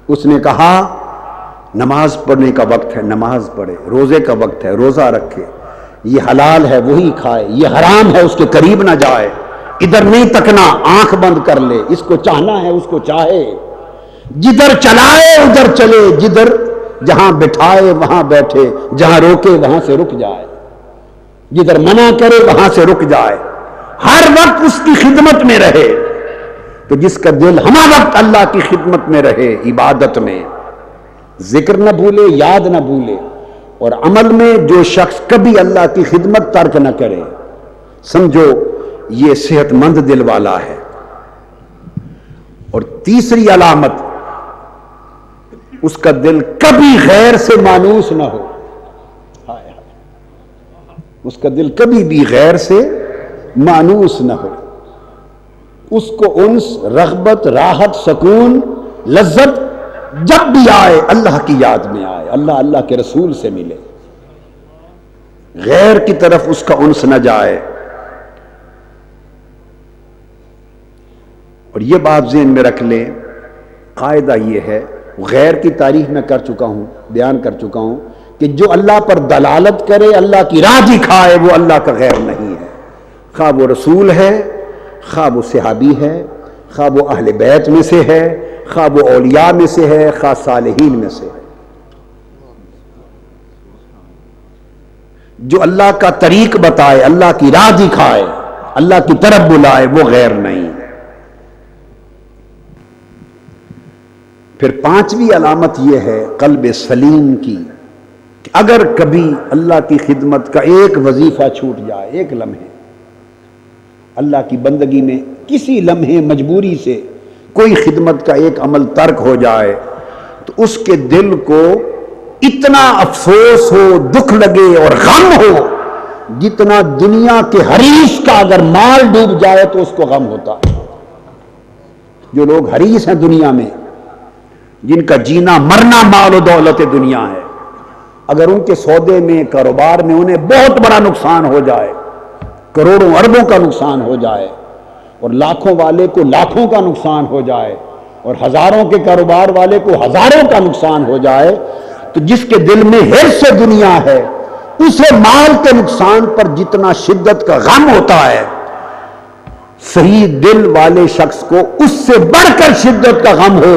اس نے کہا نماز پڑھنے کا وقت ہے نماز پڑھے, روزے کا وقت ہے روزہ رکھے, یہ حلال ہے وہی کھائے, یہ حرام ہے اس کے قریب نہ جائے, ادھر نہیں تکنا, آنکھ بند کر لے, اس کو چاہنا ہے اس کو چاہے, جدھر چلائے ادھر چلے, جدھر جہاں بٹھائے وہاں بیٹھے, جہاں روکے وہاں سے رک جائے, جدھر منع کرے وہاں سے رک جائے, ہر وقت اس کی خدمت میں رہے. تو جس کا دل ہمہ وقت اللہ کی خدمت میں رہے, عبادت میں, ذکر نہ بھولے, یاد نہ بھولے, اور عمل میں جو شخص کبھی اللہ کی خدمت ترک نہ کرے, سمجھو یہ صحت مند دل والا ہے. اور تیسری علامت, اس کا دل کبھی غیر سے مانوس نہ ہو. اس کا دل کبھی بھی غیر سے مانوس نہ ہو. اس کو انس, رغبت, راحت, سکون, لذت جب بھی آئے اللہ کی یاد میں آئے, اللہ اللہ کے رسول سے ملے, غیر کی طرف اس کا انس نہ جائے. اور یہ بات ذہن میں رکھ لیں, قاعدہ یہ ہے, غیر کی تعریف میں کر چکا ہوں, بیان کر چکا ہوں کہ جو اللہ پر دلالت کرے, اللہ کی راہ دکھائے, وہ اللہ کا غیر نہیں ہے. خواہ وہ رسول ہے, خواہ وہ صحابی ہے, خواہ وہ اہل بیت میں سے ہے, خواہ وہ اولیاء میں سے ہے, خواہ صالحین میں سے ہے. جو اللہ کا طریق بتائے, اللہ کی راہ دکھائے, اللہ کی طرف بلائے, وہ غیر نہیں. پھر پانچویں علامت یہ ہے قلب سلیم کی کہ اگر کبھی اللہ کی خدمت کا ایک وظیفہ چھوٹ جائے، ایک لمحے اللہ کی بندگی میں کسی لمحے مجبوری سے کوئی خدمت کا ایک عمل ترک ہو جائے، تو اس کے دل کو اتنا افسوس ہو، دکھ لگے اور غم ہو جتنا دنیا کے حریص کا اگر مال ڈوب جائے تو اس کو غم ہوتا ہے۔ جو لوگ حریص ہیں دنیا میں، جن کا جینا مرنا مال و دولت دنیا ہے، اگر ان کے سودے میں کاروبار میں انہیں بہت بڑا نقصان ہو جائے، کروڑوں اربوں کا نقصان ہو جائے، اور لاکھوں والے کو لاکھوں کا نقصان ہو جائے، اور ہزاروں کے کاروبار والے کو ہزاروں کا نقصان ہو جائے، تو جس کے دل میں حرص دنیا ہے اسے مال کے نقصان پر جتنا شدت کا غم ہوتا ہے، صحیح دل والے شخص کو اس سے بڑھ کر شدت کا غم ہو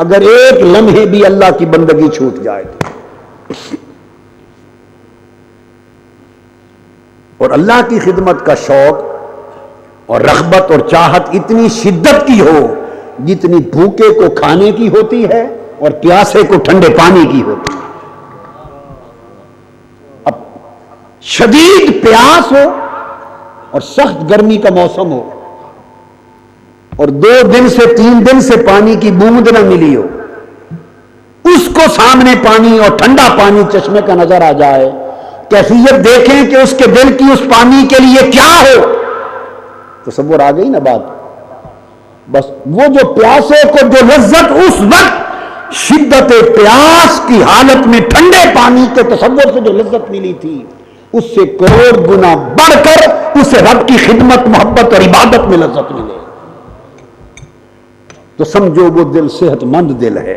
اگر ایک لمحے بھی اللہ کی بندگی چھوٹ جائے تو۔ اور اللہ کی خدمت کا شوق اور رغبت اور چاہت اتنی شدت کی ہو جتنی بھوکے کو کھانے کی ہوتی ہے اور پیاسے کو ٹھنڈے پانی کی ہوتی ہے۔ اب شدید پیاس ہو اور سخت گرمی کا موسم ہو اور 2 دن سے 3 دن سے پانی کی بوند نہ ملی ہو، اس کو سامنے پانی اور ٹھنڈا پانی چشمے کا نظر آ جائے، کیفیت دیکھیں کہ اس کے دل کی اس پانی کے لیے کیا ہو، تصور آ گئی نا بات۔ بس وہ جو پیاسے کو جو لذت اس وقت شدت پیاس کی حالت میں ٹھنڈے پانی کے تصور سے جو لذت ملی تھی، اس سے کروڑ گنا بڑھ کر اسے رب کی خدمت، محبت اور عبادت میں لذت ملے تو سمجھو وہ دل صحت مند دل ہے۔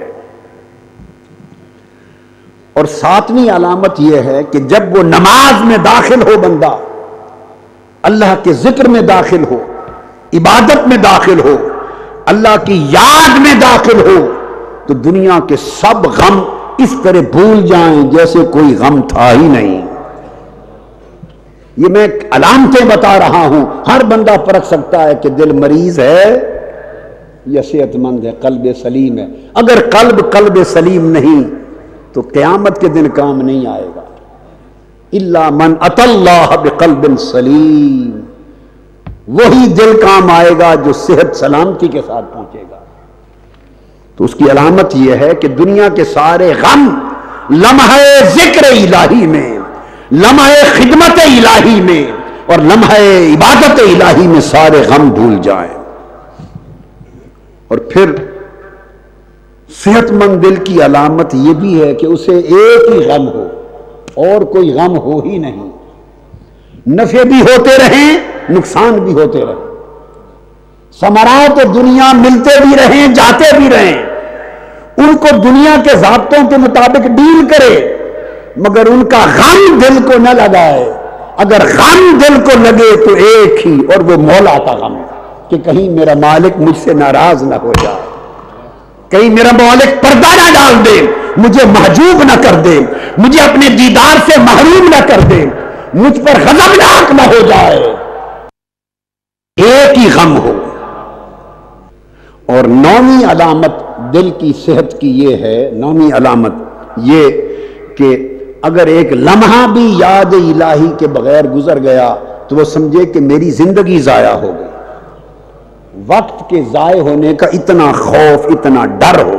اور 7ویں علامت یہ ہے کہ جب وہ نماز میں داخل ہو، بندہ اللہ کے ذکر میں داخل ہو، عبادت میں داخل ہو، اللہ کی یاد میں داخل ہو، تو دنیا کے سب غم اس طرح بھول جائیں جیسے کوئی غم تھا ہی نہیں۔ یہ میں علامتیں بتا رہا ہوں، ہر بندہ پرکھ سکتا ہے کہ دل مریض ہے یا صحت مند ہے، قلب سلیم ہے۔ اگر قلب سلیم نہیں تو قیامت کے دن کام نہیں آئے گا۔ الا من اتى اللہ بقلب سلیم، وہی دل کام آئے گا جو صحت سلامتی کے ساتھ پہنچے گا۔ تو اس کی علامت یہ ہے کہ دنیا کے سارے غم لمحہ ذکر الہی میں، لمحہ خدمت الہی میں اور لمحہ عبادت الہی میں سارے غم بھول جائیں۔ اور پھر صحت مند دل کی علامت یہ بھی ہے کہ اسے ایک ہی غم ہو اور کوئی غم ہو ہی نہیں، نفع بھی ہوتے رہیں، نقصان بھی ہوتے رہیں، ثمرات دنیا ملتے بھی رہیں، جاتے بھی رہیں، ان کو دنیا کے ضابطوں کے مطابق ڈیل کرے، مگر ان کا غم دل کو نہ لگائے۔ اگر غم دل کو لگے تو ایک ہی، اور وہ مولا کا غم کہ کہیں میرا مالک مجھ سے ناراض نہ ہو جائے، کہیں میرا مالک پردہ نہ ڈال دے، مجھے محجوب نہ کر دے، مجھے اپنے دیدار سے محروم نہ کر دے، مجھ پر غضبناک نہ ہو جائے، ایک ہی غم ہو۔ اور 9ویں علامت دل کی صحت کی یہ ہے، 9ویں علامت یہ کہ اگر ایک لمحہ بھی یاد الہی کے بغیر گزر گیا تو وہ سمجھے کہ میری زندگی ضائع ہو گئی، وقت کے ضائع ہونے کا اتنا خوف، اتنا ڈر ہو۔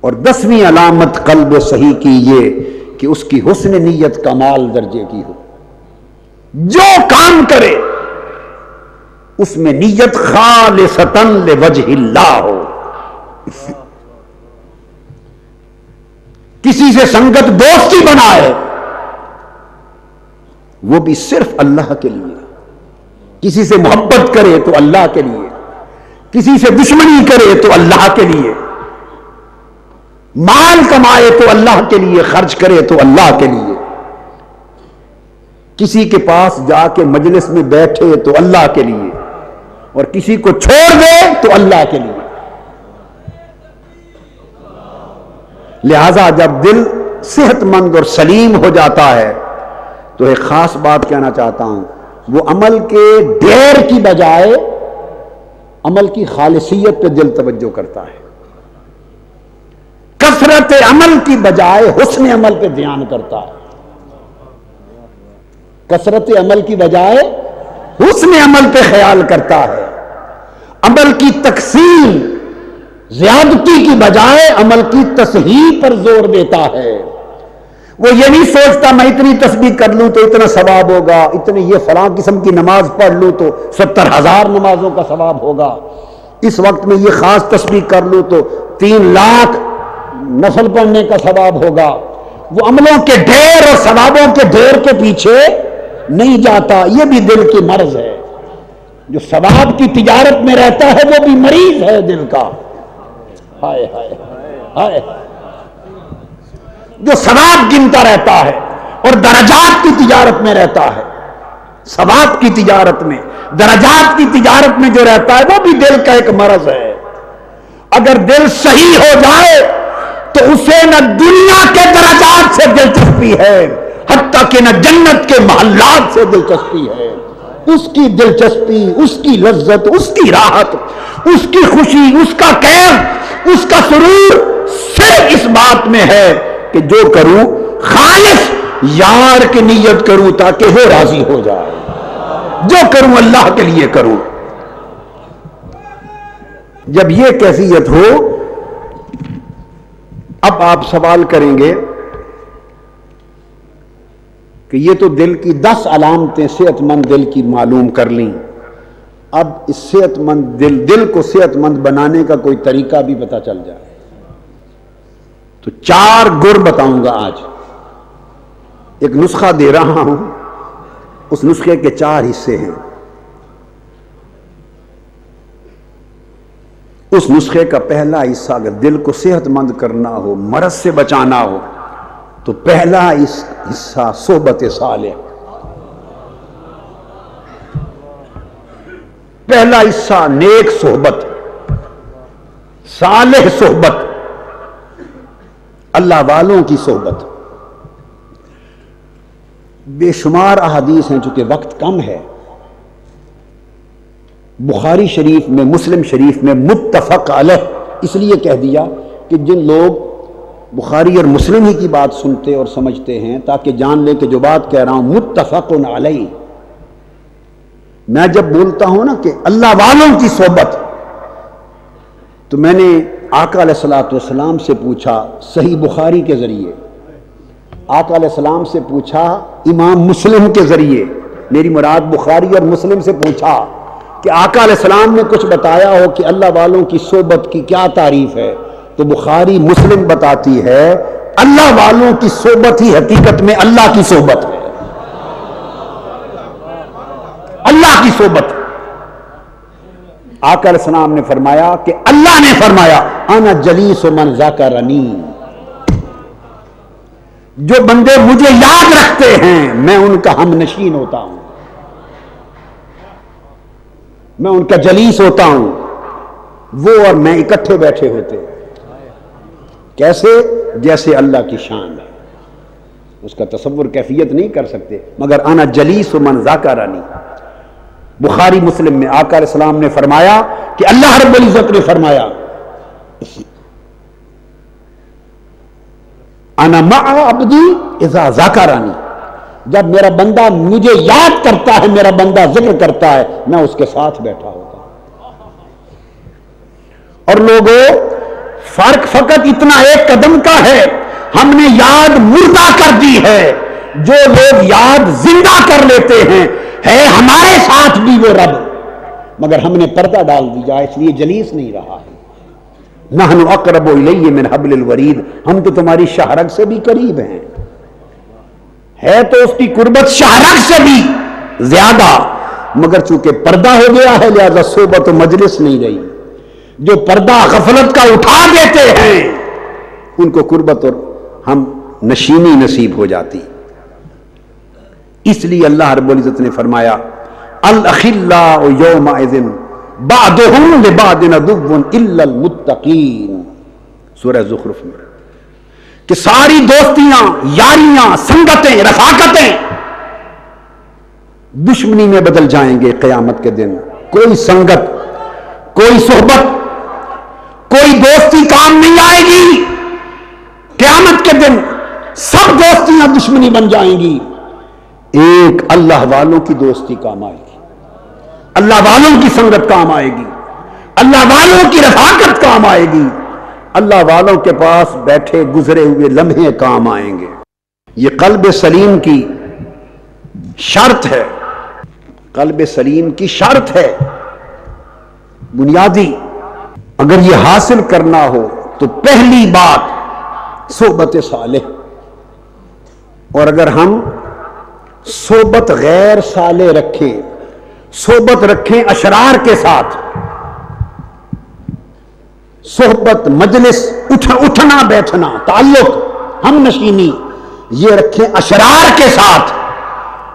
اور 10ویں علامت قلب صحیح کی یہ کہ اس کی حسن نیت کمال درجے کی ہو، جو کام کرے اس میں نیت خالصتاً لوجہ اللہ ہو، کسی سے سنگت دوستی بنائے وہ بھی صرف اللہ کے لیے، کسی سے محبت کرے تو اللہ کے لیے، کسی سے دشمنی کرے تو اللہ کے لیے، مال کمائے تو اللہ کے لیے، خرچ کرے تو اللہ کے لیے، کسی کے پاس جا کے مجلس میں بیٹھے تو اللہ کے لیے، اور کسی کو چھوڑ دے تو اللہ کے لیے۔ لہذا جب دل صحت مند اور سلیم ہو جاتا ہے تو ایک خاص بات کہنا چاہتا ہوں، وہ عمل کے ڈھیر کی بجائے عمل کی خالصیت پہ دل توجہ کرتا ہے، کثرت عمل کی بجائے حسن عمل پہ دھیان کرتا ہے، کثرت عمل کی بجائے حسن عمل پہ خیال کرتا ہے، عمل کی تقسیم زیادتی کی بجائے عمل کی تصحیح پر زور دیتا ہے۔ وہ یہ نہیں سوچتا میں اتنی تسبیح کر لوں تو اتنا ثواب ہوگا، اتنی یہ فلاں قسم کی نماز پڑھ لوں تو 70,000 نمازوں کا ثواب ہوگا، اس وقت میں یہ خاص تسبیح کر لوں تو 3 لاکھ نفل پڑھنے کا ثواب ہوگا۔ وہ عملوں کے ڈھیر اور ثوابوں کے ڈھیر کے پیچھے نہیں جاتا، یہ بھی دل کی مرض ہے۔ جو ثواب کی تجارت میں رہتا ہے وہ بھی مریض ہے دل کا۔ ہائے ہائے ہائے، جو ثواب گنتا رہتا ہے اور درجات کی تجارت میں رہتا ہے، ثواب کی تجارت میں، درجات کی تجارت میں جو رہتا ہے وہ بھی دل کا ایک مرض ہے۔ اگر دل صحیح ہو جائے تو اسے نہ دنیا کے درجات سے دلچسپی ہے، حتیٰ کہ نہ جنت کے محلات سے دلچسپی ہے۔ اس کی دلچسپی، اس کی لذت، اس کی راحت، اس کی خوشی، اس کا کیف، اس کا سرور صرف اس بات میں ہے کہ جو کروں خالص یار کی نیت کروں تاکہ وہ راضی ہو جائے، جو کروں اللہ کے لیے کروں۔ جب یہ کیفیت ہو، اب آپ سوال کریں گے کہ یہ تو دل کی 10 علامتیں صحت مند دل کی معلوم کر لیں، اب اس صحت مند دل کو صحت مند بنانے کا کوئی طریقہ بھی پتہ چل جائے تو 4 گر بتاؤں گا آج۔ ایک نسخہ دے رہا ہوں، اس نسخے کے 4 حصے ہیں۔ اس نسخے کا پہلا حصہ اگر دل کو صحت مند کرنا ہو، مرض سے بچانا ہو، تو پہلا حصہ صحبت صالح، پہلا حصہ نیک صحبت، صالح صحبت، اللہ والوں کی صحبت۔ بے شمار احادیث ہیں، چونکہ وقت کم ہے، بخاری شریف میں، مسلم شریف میں متفق علیہ اس لیے کہہ دیا کہ جن لوگ بخاری اور مسلم ہی کی بات سنتے اور سمجھتے ہیں تاکہ جان لیں کہ جو بات کہہ رہا ہوں متفق علیہ۔ میں جب بولتا ہوں نا کہ اللہ والوں کی صحبت، تو میں نے آقا علیہ الصلوۃ والسلام سے پوچھا صحیح بخاری کے ذریعے، آقا علیہ السلام سے پوچھا امام مسلم کے ذریعے، میری مراد بخاری اور مسلم سے پوچھا کہ آقا علیہ السلام نے کچھ بتایا ہو کہ اللہ والوں کی صحبت کی کیا تعریف ہے، تو بخاری مسلم بتاتی ہے اللہ والوں کی صحبت ہی حقیقت میں اللہ کی صحبت ہے، اللہ کی صحبت۔ آقا علیہ السلام نے فرمایا کہ اللہ نے فرمایا انا جلیس من ذکرنی، جو بندے مجھے یاد رکھتے ہیں میں ان کا ہم نشین ہوتا ہوں، میں ان کا جلیس ہوتا ہوں، وہ اور میں اکٹھے بیٹھے ہوتے۔ کیسے؟ جیسے اللہ کی شان ہے، اس کا تصور کیفیت نہیں کر سکتے، مگر انا جلیس من ذکرنی۔ بخاری مسلم میں آقا علیہ السلام نے فرمایا کہ اللہ رب العزت نے فرمایا انا مع عبدی اذا ذکرنی، جب میرا بندہ مجھے یاد کرتا ہے، میرا بندہ ذکر کرتا ہے، میں اس کے ساتھ بیٹھا ہوتا ہوں۔ اور لوگوں، فرق فقط اتنا ایک قدم کا ہے، ہم نے یاد مردہ کر دی ہے، جو لوگ یاد زندہ کر لیتے ہیں ہے ہمارے ساتھ بھی وہ رب، مگر ہم نے پردہ ڈال دیا اس لیے جلیس نہیں رہا ہے۔ نحن اقرب الیہ من حبل الورید، ہم تو تمہاری شہرگ سے بھی قریب ہیں، ہے تو اس کی قربت شہرگ سے بھی زیادہ، مگر چونکہ پردہ ہو گیا ہے لہذا صحبت و مجلس نہیں رہی۔ جو پردہ غفلت کا اٹھا دیتے ہیں ان کو قربت اور ہم نشینی نصیب ہو جاتی۔ اس لیے اللہ رب العزت نے فرمایا الاخلاء یومئذ بعضهم لبعض عدو الا المتقین، سورہ زخرف میں، کہ ساری دوستیاں، یاریاں، سنگتیں، رفاقتیں دشمنی میں بدل جائیں گے قیامت کے دن۔ کوئی سنگت، کوئی صحبت، کوئی دوستی کام نہیں آئے گی. قیامت کے دن سب دوستیاں دشمنی بن جائیں گی. ایک اللہ والوں کی دوستی کام آئے گی، اللہ والوں کی سنگت کام آئے گی، اللہ والوں کی رفاقت کام آئے گی، اللہ والوں کے پاس بیٹھے گزرے ہوئے لمحے کام آئیں گے. یہ قلب سلیم کی شرط ہے، قلب سلیم کی شرط ہے بنیادی. اگر یہ حاصل کرنا ہو تو پہلی بات صحبت صالح. اور اگر ہم صحبت غیر صالح رکھیں، صحبت رکھیں اشرار کے ساتھ، صحبت مجلس اٹھنا بیٹھنا تعلق ہم نشینی یہ رکھیں اشرار کے ساتھ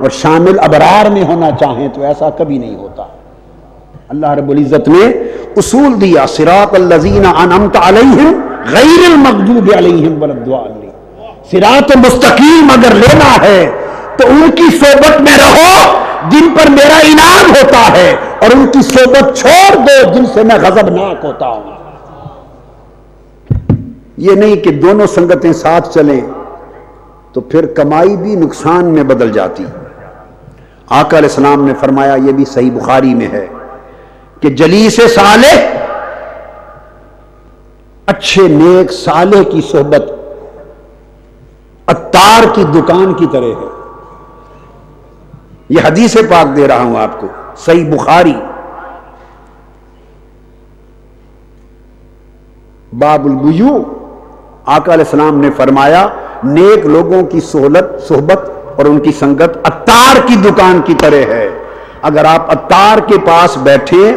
اور شامل ابرار میں ہونا چاہیں تو ایسا کبھی نہیں ہوتا. اللہ رب العزت نے اصول دیا، صراط الذین انعمت علیہم غیر المغضوب علیہم ولا الضالین. صراط مستقیم اگر لینا ہے تو ان کی صحبت میں رہو جن پر میرا انعام ہوتا ہے، اور ان کی صحبت چھوڑ دو جن سے میں غضبناک ہوتا ہوں. یہ نہیں کہ دونوں سنگتیں ساتھ چلیں تو پھر کمائی بھی نقصان میں بدل جاتی. آقا علیہ السلام نے فرمایا، یہ بھی صحیح بخاری میں ہے، کہ جلیس صالح، اچھے نیک صالح کی صحبت عطار کی دکان کی طرح ہے. یہ حدیث پاک دے رہا ہوں آپ کو، صحیح بخاری باب البیوع. آقا علیہ السلام نے فرمایا نیک لوگوں کی صحبت اور ان کی سنگت عطار کی دکان کی طرح ہے. اگر آپ عطار کے پاس بیٹھیں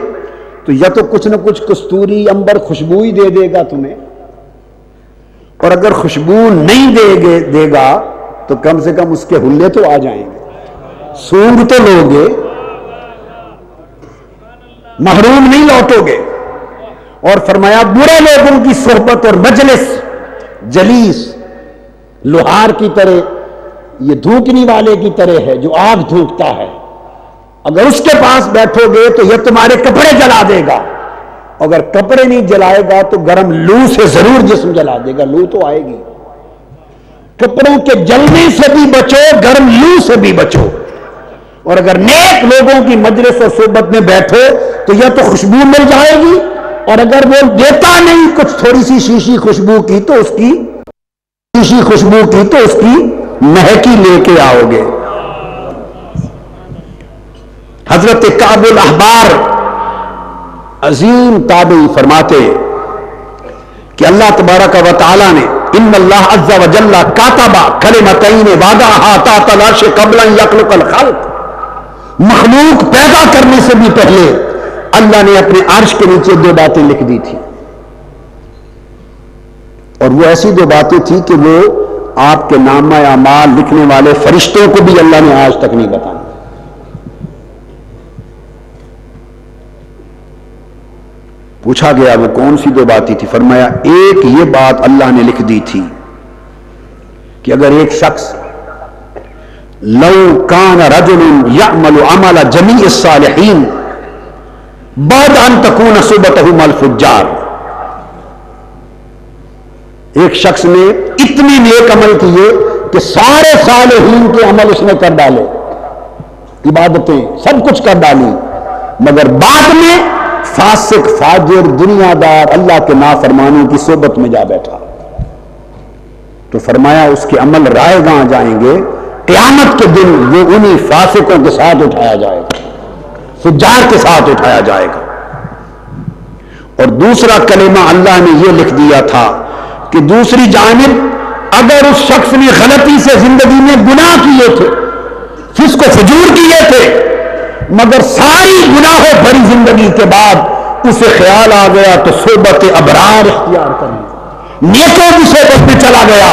تو یا تو کچھ نہ کچھ کستوری عنبر خوشبو ہی دے دے گا تمہیں، اور اگر خوشبو نہیں دے گا تو کم سے کم اس کے حلے تو آ جائیں گے، سونگ تو لوگے، محروم نہیں لوٹو گے. اور فرمایا برے لوگوں کی صحبت اور مجلس جلیس لوہار کی طرح، یہ دھوکنے والے کی طرح ہے جو آگ دھوکتا ہے. اگر اس کے پاس بیٹھو گے تو یہ تمہارے کپڑے جلا دے گا، اگر کپڑے نہیں جلائے گا تو گرم لو سے ضرور جسم جلا دے گا. لو تو آئے گی، کپڑوں کے جلنے سے بھی بچو، گرم لو سے بھی بچو. اور اگر نیک لوگوں کی مجلس اور صحبت میں بیٹھو تو یا تو خوشبو مل جائے گی، اور اگر وہ دیتا نہیں کچھ تھوڑی سی شیشی خوشبو کی تو اس کی مہکی لے کے آؤ گے. حضرت کعب الاحبار عظیم تابعی فرماتے کہ اللہ تبارک و تعالی نے ان اللہ عز و جل کاتب کلمتین وضعہا تحت العرش قبل ان یخلق الخلق. مخلوق پیدا کرنے سے بھی پہلے اللہ نے اپنے عرش کے نیچے 2 باتیں لکھ دی تھی، اور وہ ایسی 2 باتیں تھی کہ وہ آپ کے نامہ اعمال لکھنے والے فرشتوں کو بھی اللہ نے آج تک نہیں بتایا. پوچھا گیا وہ کون سی 2 باتیں تھی؟ فرمایا ایک یہ بات اللہ نے لکھ دی تھی کہ اگر ایک شخص لو کان رجل یعمل عمل جمیع الصالحین بعد ان تکون صحبتہ مع الفجار، ایک شخص نے اتنے نیک عمل کیے کہ سارے صالحین کے عمل اس نے کر ڈالے، عبادتیں سب کچھ کر ڈالی، مگر بعد میں فاسق فاجر دنیا دار اللہ کے نافرمانوں کی صحبت میں جا بیٹھا، تو فرمایا اس کے عمل رائے گاں جائیں گے، قیامت کے دن وہ انہی فاسقوں کے ساتھ اٹھایا جائے گا، فجار کے ساتھ اٹھایا جائے گا. اور دوسرا کلمہ اللہ نے یہ لکھ دیا تھا کہ دوسری جانب اگر اس شخص نے غلطی سے زندگی میں گناہ کیے تھے، فسق و فجور کیے تھے، مگر ساری گناہوں بھری زندگی کے بعد اسے خیال آ گیا تو صحبت ابرار اختیار کرنی، نیکوں کی صحبت میں چلا گیا،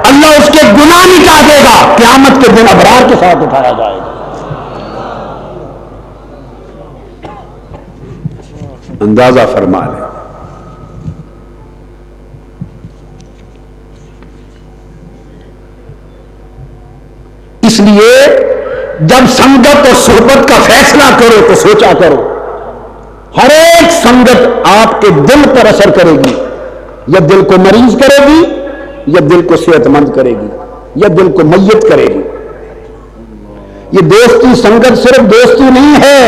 اللہ اس کے گناہ مٹا دے گا، قیامت کے دن ابرار کے ساتھ اٹھایا جائے گا. اندازہ فرما لیں. اس لیے جب سنگت اور صحبت کا فیصلہ کرو تو سوچا کرو ہر ایک سنگت آپ کے دل پر اثر کرے گی، یا دل کو مریض کرے گی، یا دل کو صحت مند کرے گی، یا دل کو میت کرے گی۔ یہ دوستی سنگت صرف دوستی نہیں ہے،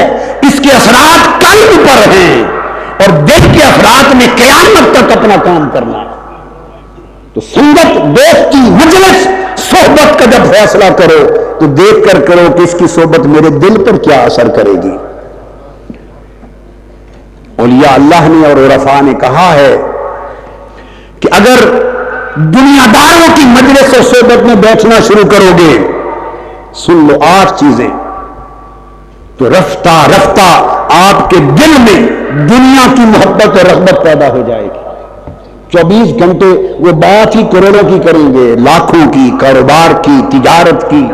اس کے اثرات قلب پر ہیں، اور دل کے اثرات میں قیامت تک اپنا کام کرنا ہے۔ تو سنگت، دوستی، مجلس، صحبت کا جب فیصلہ کرو تو دیکھ کر کرو کہ اس کی صحبت میرے دل پر کیا اثر کرے گی۔ اولیاء اللہ نے اور عرفاء نے کہا ہے کہ اگر دنیا داروں کی مجلس اور صحبت میں بیٹھنا شروع کرو گے، سن لو 8 چیزیں، تو رفتہ رفتہ آپ کے دل میں دنیا کی محبت اور رغبت پیدا ہو جائے گی۔ 24 گھنٹے وہ بات ہی کروڑوں کی کریں گے، لاکھوں کی، کاروبار کی، تجارت کی،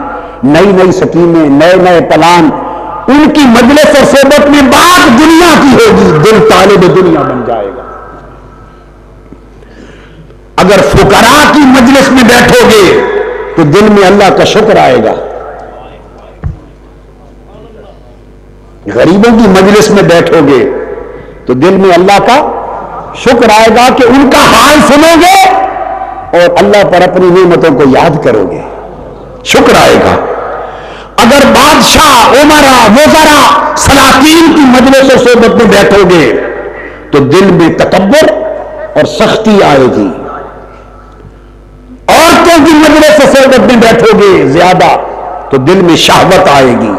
نئی نئی سکیمیں، نئے نئے پلان، ان کی مجلس اور صحبت میں بات دنیا کی ہوگی، دل طالب دنیا بن جائے گا۔ اگر فقراء کی مجلس میں بیٹھو گے تو دل میں اللہ کا شکر آئے گا، غریبوں کی مجلس میں بیٹھو گے تو دل میں اللہ کا شکر آئے گا کہ ان کا حال سنو گے اور اللہ پر اپنی نعمتوں کو یاد کرو گے، شکر آئے گا۔ اگر بادشاہ، عمراء، وزراء، سلاطین کی مجلس و صحبت میں بیٹھو گے تو دل میں تکبر اور سختی آئے گی۔ عورتوں کی مجلس و صحبت میں بیٹھو گے زیادہ تو دل میں شہوت آئے گی۔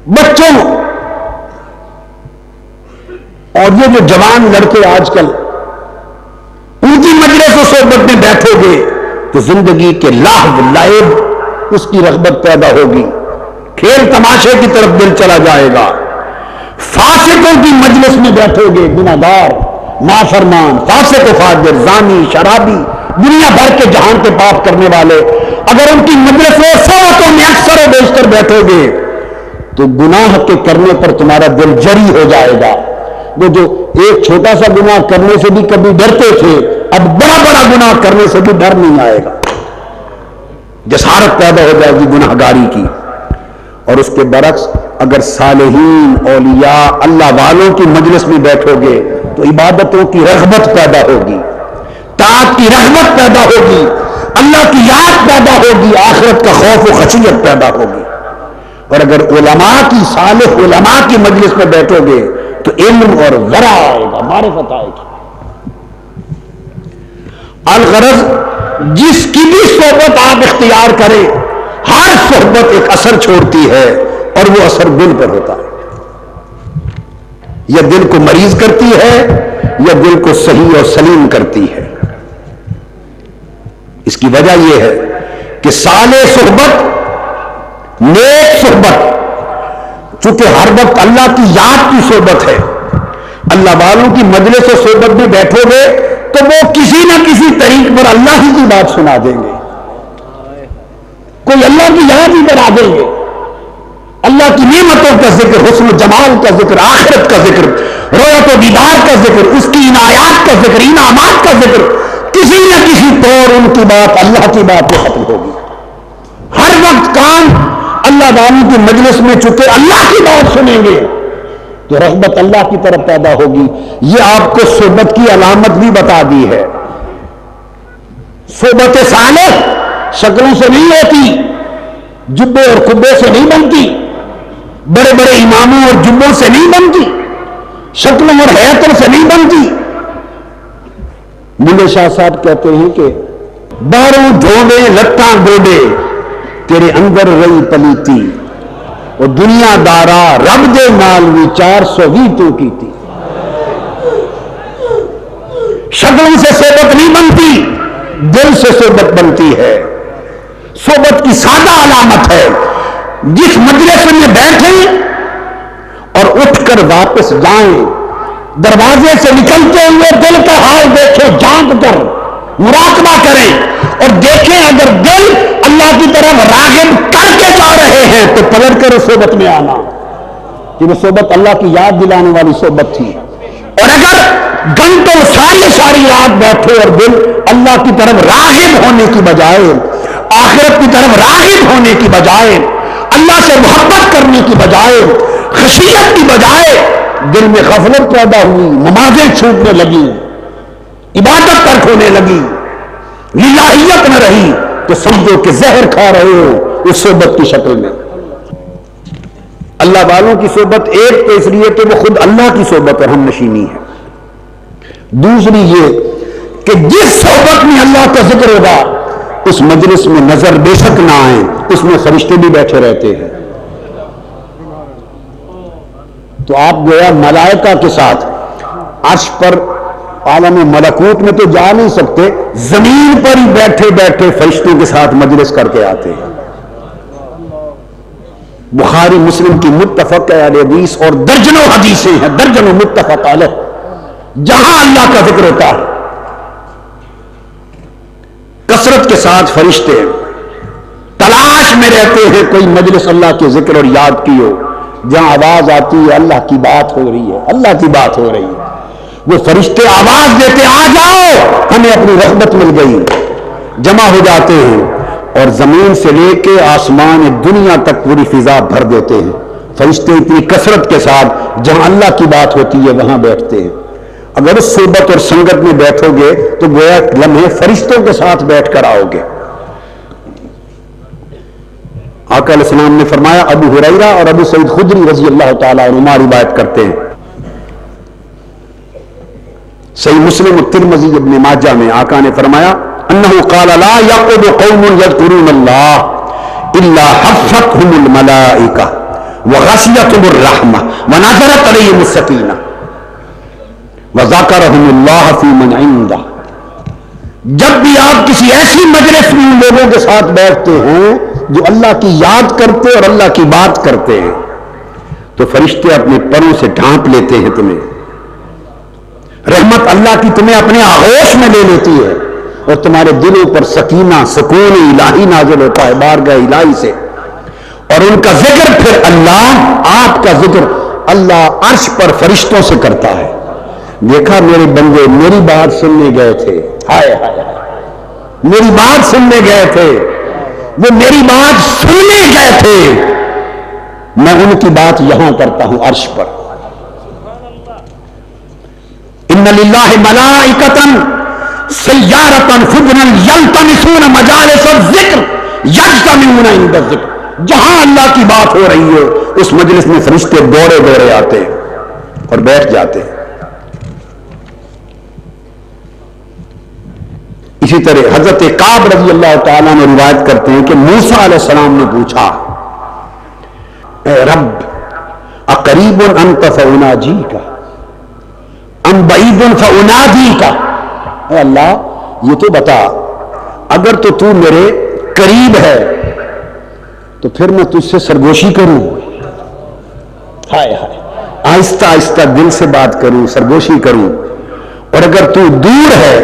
بچوں اور یہ جو جوان لڑکے آج کل، ان کی مجلس و صحبت میں بیٹھو گے تو زندگی کے لہو لعب اس کی رغبت پیدا ہوگی، کھیل تماشے کی طرف دل چلا جائے گا۔ فاسقوں کی مجلس میں بیٹھو گے، گناہگار، نافرمان، فاسق و فاجر، زانی، شرابی، دنیا بھر کے جہان کے پاپ کرنے والے، اگر ان کی مجلس و صحبتوں میں اکثر و بیشتر بیٹھو گے تو گناہ کے کرنے پر تمہارا دل جری ہو جائے گا۔ وہ جو ایک چھوٹا سا گناہ کرنے سے بھی کبھی ڈرتے تھے، اب بڑا بڑا گناہ کرنے سے بھی ڈر نہیں آئے گا، جسارت پیدا ہو جائے گی گناہ گاری کی۔ اور اس کے برعکس اگر صالحین، اولیاء، اللہ والوں کی مجلس میں بیٹھو گے تو عبادتوں کی رغبت پیدا ہوگی، طاعت کی رغبت پیدا ہوگی، اللہ کی یاد پیدا ہوگی، آخرت کا خوف و خشیت پیدا ہوگی۔ اور اگر علماء کی، صالح علماء کی مجلس میں بیٹھو گے تو علم اور ورع آئے گا، معرفت آئے گی۔ الغرض جس کی بھی صحبت آپ اختیار کریں، ہر صحبت ایک اثر چھوڑتی ہے اور وہ اثر دل پر ہوتا ہے، یا دل کو مریض کرتی ہے یا دل کو صحیح اور سلیم کرتی ہے۔ اس کی وجہ یہ ہے کہ صالح صحبت، نیک صحبت، چونکہ ہر وقت اللہ کی یاد کی صحبت ہے، اللہ والوں کی مجلس و صحبت میں بیٹھو گے تو وہ کسی نہ کسی طریق پر اللہ ہی کی بات سنا دیں گے، کوئی اللہ کی یاد ہی کرا دیں گے، اللہ کی نعمتوں کا ذکر، حسن و جمال کا ذکر، آخرت کا ذکر، رویت و دیدار کا ذکر، اس کی عنایات کا ذکر، انعامات کا ذکر، کسی نہ کسی طور ان کی بات اللہ کی بات پہ ختم ہوگی۔ ہر وقت کام اللہ والوں کی مجلس میں چونکہ اللہ کی بات سنیں گے تو رغبت اللہ کی طرف پیدا ہوگی۔ یہ آپ کو صحبت کی علامت بھی بتا دی ہے۔ صحبت صالح شکلوں سے نہیں ہوتی، جبے اور کبے سے نہیں بنتی، بڑے بڑے اماموں اور جبوں سے نہیں بنتی، شکلوں اور حیاتوں سے نہیں بنتی۔ ملے شاہ صاحب کہتے ہیں کہ باہروں ڈھونڈے لٹاں گوڈے تیرے اندر رہی پلیتی، اور دنیا دارا رب دے نال بھی 420 تو کی تھی۔ شکلوں سے صحبت نہیں بنتی، دل سے صحبت بنتی ہے۔ صحبت کی سادہ علامت ہے، جس مجلس میں بیٹھیں اور اٹھ کر واپس جائیں، دروازے سے نکلتے ہوئے دل کا حال دیکھیں، جانچ کر مراقبہ کریں اور دیکھیں اگر دل اللہ کی طرف راغب کر کے جا رہے ہیں تو پلٹ کر صحبت میں آنا، کہ وہ صحبت اللہ کی یاد دلانے والی صحبت تھی۔ اور اگر گھنٹوں ساری رات بیٹھے اور دل اللہ کی طرف راغب ہونے کی بجائے، آخرت کی طرف راغب ہونے کی بجائے، اللہ سے محبت کرنے کی بجائے، خشیت کی بجائے دل میں غفلت پیدا ہوئی، نمازیں چھوٹنے لگی، عبادت ترک ہونے لگی، للہیت نہ رہی، تو سمجھو کہ زہر کھا رہے ہو اس صحبت کی شکل میں۔ اللہ والوں کی صحبت ایک تو اس لیے کہ وہ خود اللہ کی صحبت اور ہم نشینی ہے، دوسری یہ کہ جس صحبت میں اللہ کا ذکر ہوگا اس مجلس میں نظر بے شک نہ آئے، اس میں فرشتے بھی بیٹھے رہتے ہیں۔ تو آپ گویا ملائکہ کے ساتھ عرش پر عالم ملکوت میں تو جا نہیں سکتے، زمین پر ہی بیٹھے بیٹھے فرشتوں کے ساتھ مجلس کر کے آتے ہیں۔ بخاری مسلم کی متفق علیہ حدیث اور درجنوں حدیثیں ہیں، درجنوں متفق علیہ، جہاں اللہ کا ذکر ہوتا ہے کثرت کے ساتھ فرشتے تلاش میں رہتے ہیں کوئی مجلس اللہ کے ذکر اور یاد کی ہو، جہاں آواز آتی ہے اللہ کی بات ہو رہی ہے، اللہ کی بات ہو رہی ہے، وہ فرشتے آواز دیتے آ جاؤ ہمیں اپنی رحمت مل گئی، جمع ہو جاتے ہیں اور زمین سے لے کے آسمان دنیا تک پوری فضا بھر دیتے ہیں۔ فرشتے اتنی کثرت کے ساتھ جہاں اللہ کی بات ہوتی ہے وہاں بیٹھتے ہیں۔ اگر اس صحبت اور سنگت میں بیٹھو گے تو گویا لمحے فرشتوں کے ساتھ بیٹھ کر آؤ گے۔ آقا علیہ السلام نے فرمایا، ابو ہریرہ اور ابو سعید خدری رضی اللہ تعالیٰ عنہما روایت کرتے ہیں، صحیح مسلم اور ترمذی ابن ماجہ میں آقا نے فرمایا انہ قال لا یقعد قوم یذکرون اللہ الا حفتهم الملائکہ وغشیتهم الرحمہ ونزلت علیہم السکینہ وذکرهم اللہ فی من عنده۔ جب بھی آپ کسی ایسی مجلس میں ان لوگوں کے ساتھ بیٹھتے ہیں جو اللہ کی یاد کرتے اور اللہ کی بات کرتے ہیں تو فرشتے اپنے پروں سے ڈھانپ لیتے ہیں تمہیں، رحمت اللہ کی تمہیں اپنے آغوش میں لے لیتی ہے اور تمہارے دلوں پر سکینہ سکون الہی نازل ہوتا ہے بارگاہ الہی سے، اور ان کا ذکر پھر اللہ، آپ کا ذکر اللہ عرش پر فرشتوں سے کرتا ہے۔ دیکھا میرے بندے میری بات سننے گئے تھے، ہائے ہائے میری بات سننے گئے تھے، وہ میری بات سننے گئے تھے، میں ان کی بات یہاں کرتا ہوں عرش پر۔ ان للہ ملائکۃ سیارۃ فضلا یلتمسون مجالس الذکر یجتمعون عند الذکر، جہاں اللہ کی بات ہو رہی ہے اس مجلس میں فرشتے دوڑے دوڑے آتے ہیں اور بیٹھ جاتے ہیں۔ اسی طرح حضرت کعب رضی اللہ تعالیٰ نے روایت کرتے ہیں کہ موسیٰ علیہ السلام نے پوچھا، اے رب اقریب انت فاناجیک ام بعید فانادیک، اے اللہ یہ تو بتا اگر تو میرے قریب ہے تو پھر میں تجھ سے سرگوشی کروں، ہائے ہائے آہستہ آہستہ دل سے بات کروں، سرگوشی کروں، اور اگر تو دور ہے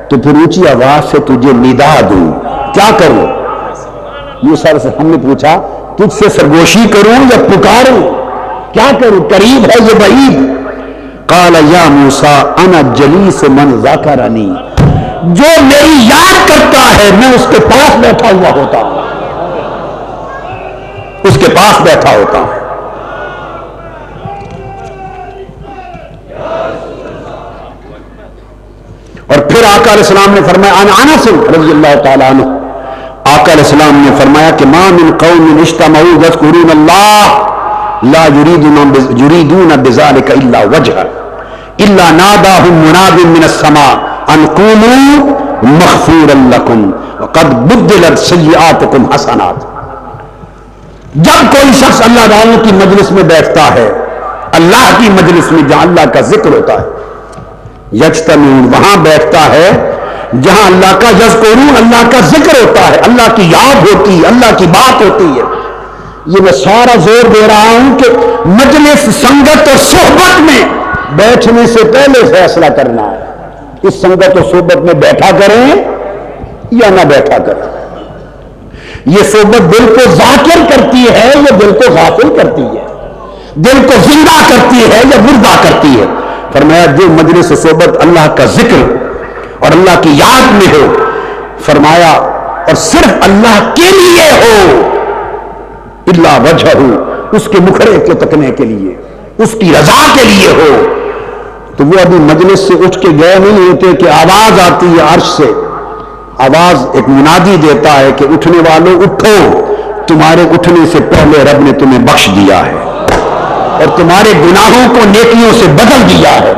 تو پھر اونچی آواز سے تجھے ندا دوں، کیا کروں؟ موسیٰ سے ہم نے پوچھا تجھ سے سرگوشی کروں یا پکاروں، کیا کروں، قریب ہے یا بعید؟ قال یا موسیٰ انا جلیس من ذکرنی، جو میری یاد کرتا ہے میں اس کے پاس بیٹھا ہوا ہوتا ہوں، اس کے پاس بیٹھا ہوتا ہوں۔ اور پھر آقا علیہ السلام نے فرمایا عن انس رضی اللہ تعالیٰ عنہ، آقا علیہ السلام نے فرمایا کہ ما من قوم اجتمعوا یذکرون اللہ لا یریدون بذلک الا وجہہ الا ناداہم مناد من السماء ان قوموا مغفورا لکم وقد بدلت سیئاتکم حسنات۔ جب کوئی شخص اللہ والوں کی مجلس میں بیٹھتا ہے، اللہ کی مجلس میں جہاں اللہ کا ذکر ہوتا ہے، یجتمعون وہاں بیٹھتا ہے جہاں اللہ کا یذکرون اللہ کا ذکر ہوتا ہے، اللہ کی یاد ہوتی ہے، اللہ کی بات ہوتی ہے۔ یہ میں سارا زور دے رہا ہوں کہ مجلس سنگت اور صحبت میں بیٹھنے سے پہلے فیصلہ کرنا ہے، اس سنگت اور صحبت میں بیٹھا کریں یا نہ بیٹھا کریں۔ یہ صحبت دل کو ذاکر کرتی ہے یا دل کو غافل کرتی ہے، دل کو زندہ کرتی ہے یا مردہ کرتی ہے؟ فرمایا جو مجلس صحبت اللہ کا ذکر اور اللہ کی یاد میں ہو، فرمایا اور صرف اللہ کے لیے ہو، الا وجہہ اس کے مکھڑے کے تکنے کے لیے، اس کی رضا کے لیے ہو، تو وہ ابھی مجلس سے اٹھ کے گئے نہیں ہوتے کہ آواز آتی ہے عرش سے، آواز ایک منادی دیتا ہے کہ اٹھنے والوں اٹھو، تمہارے اٹھنے سے پہلے رب نے تمہیں بخش دیا ہے اور تمہارے گناہوں کو نیکیوں سے بدل دیا ہے۔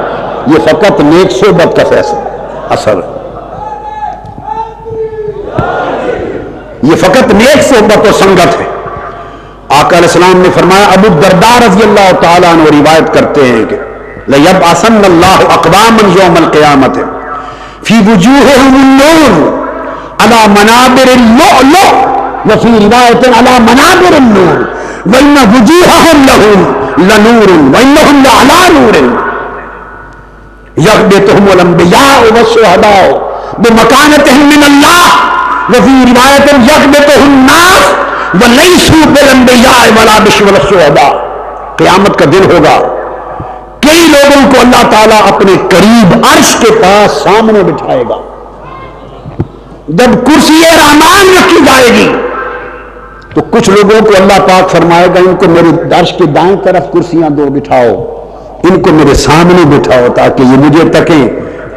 یہ فقط نیک صحبت کا فیصلہ اثر ہے، یہ فقط نیک صحبت اور سنگت ہے۔ آقا علیہ السلام نے فرمایا، ابو الدرداء رضی اللہ تعالیٰ عنہ روایت کرتے ہیں کہ لَيَبْعَثَنَّ اللَّهُ أَقْوَامًا يَوْمَ الْقِيَامَةِ فِي وُجُوهِهِمُ النُّورُ عَلَى مَنَابِرِ اللُّؤْلُؤِ وفي رواية على منابر النور وإن وجوههم لهم لنور وإنهم لعلى نور يغبطهم الأنبياء والشهداء بمكانتهم من الله وفي رواية يغبطهم الناس وليسوا بالأنبياء ولا بالشهداء۔ قیامت کا دن ہوگا، کئی لوگوں کو اللہ تعالیٰ اپنے قریب عرش کے پاس سامنے بٹھائے گا، جب کرسی رحمان رکھی جائے گی تو کچھ لوگوں کو اللہ پاک فرمائے گا ان کو میرے عرش کے دائیں طرف کرسیاں دو بٹھاؤ، ان کو میرے سامنے بٹھاؤ تاکہ یہ مجھے تکیں،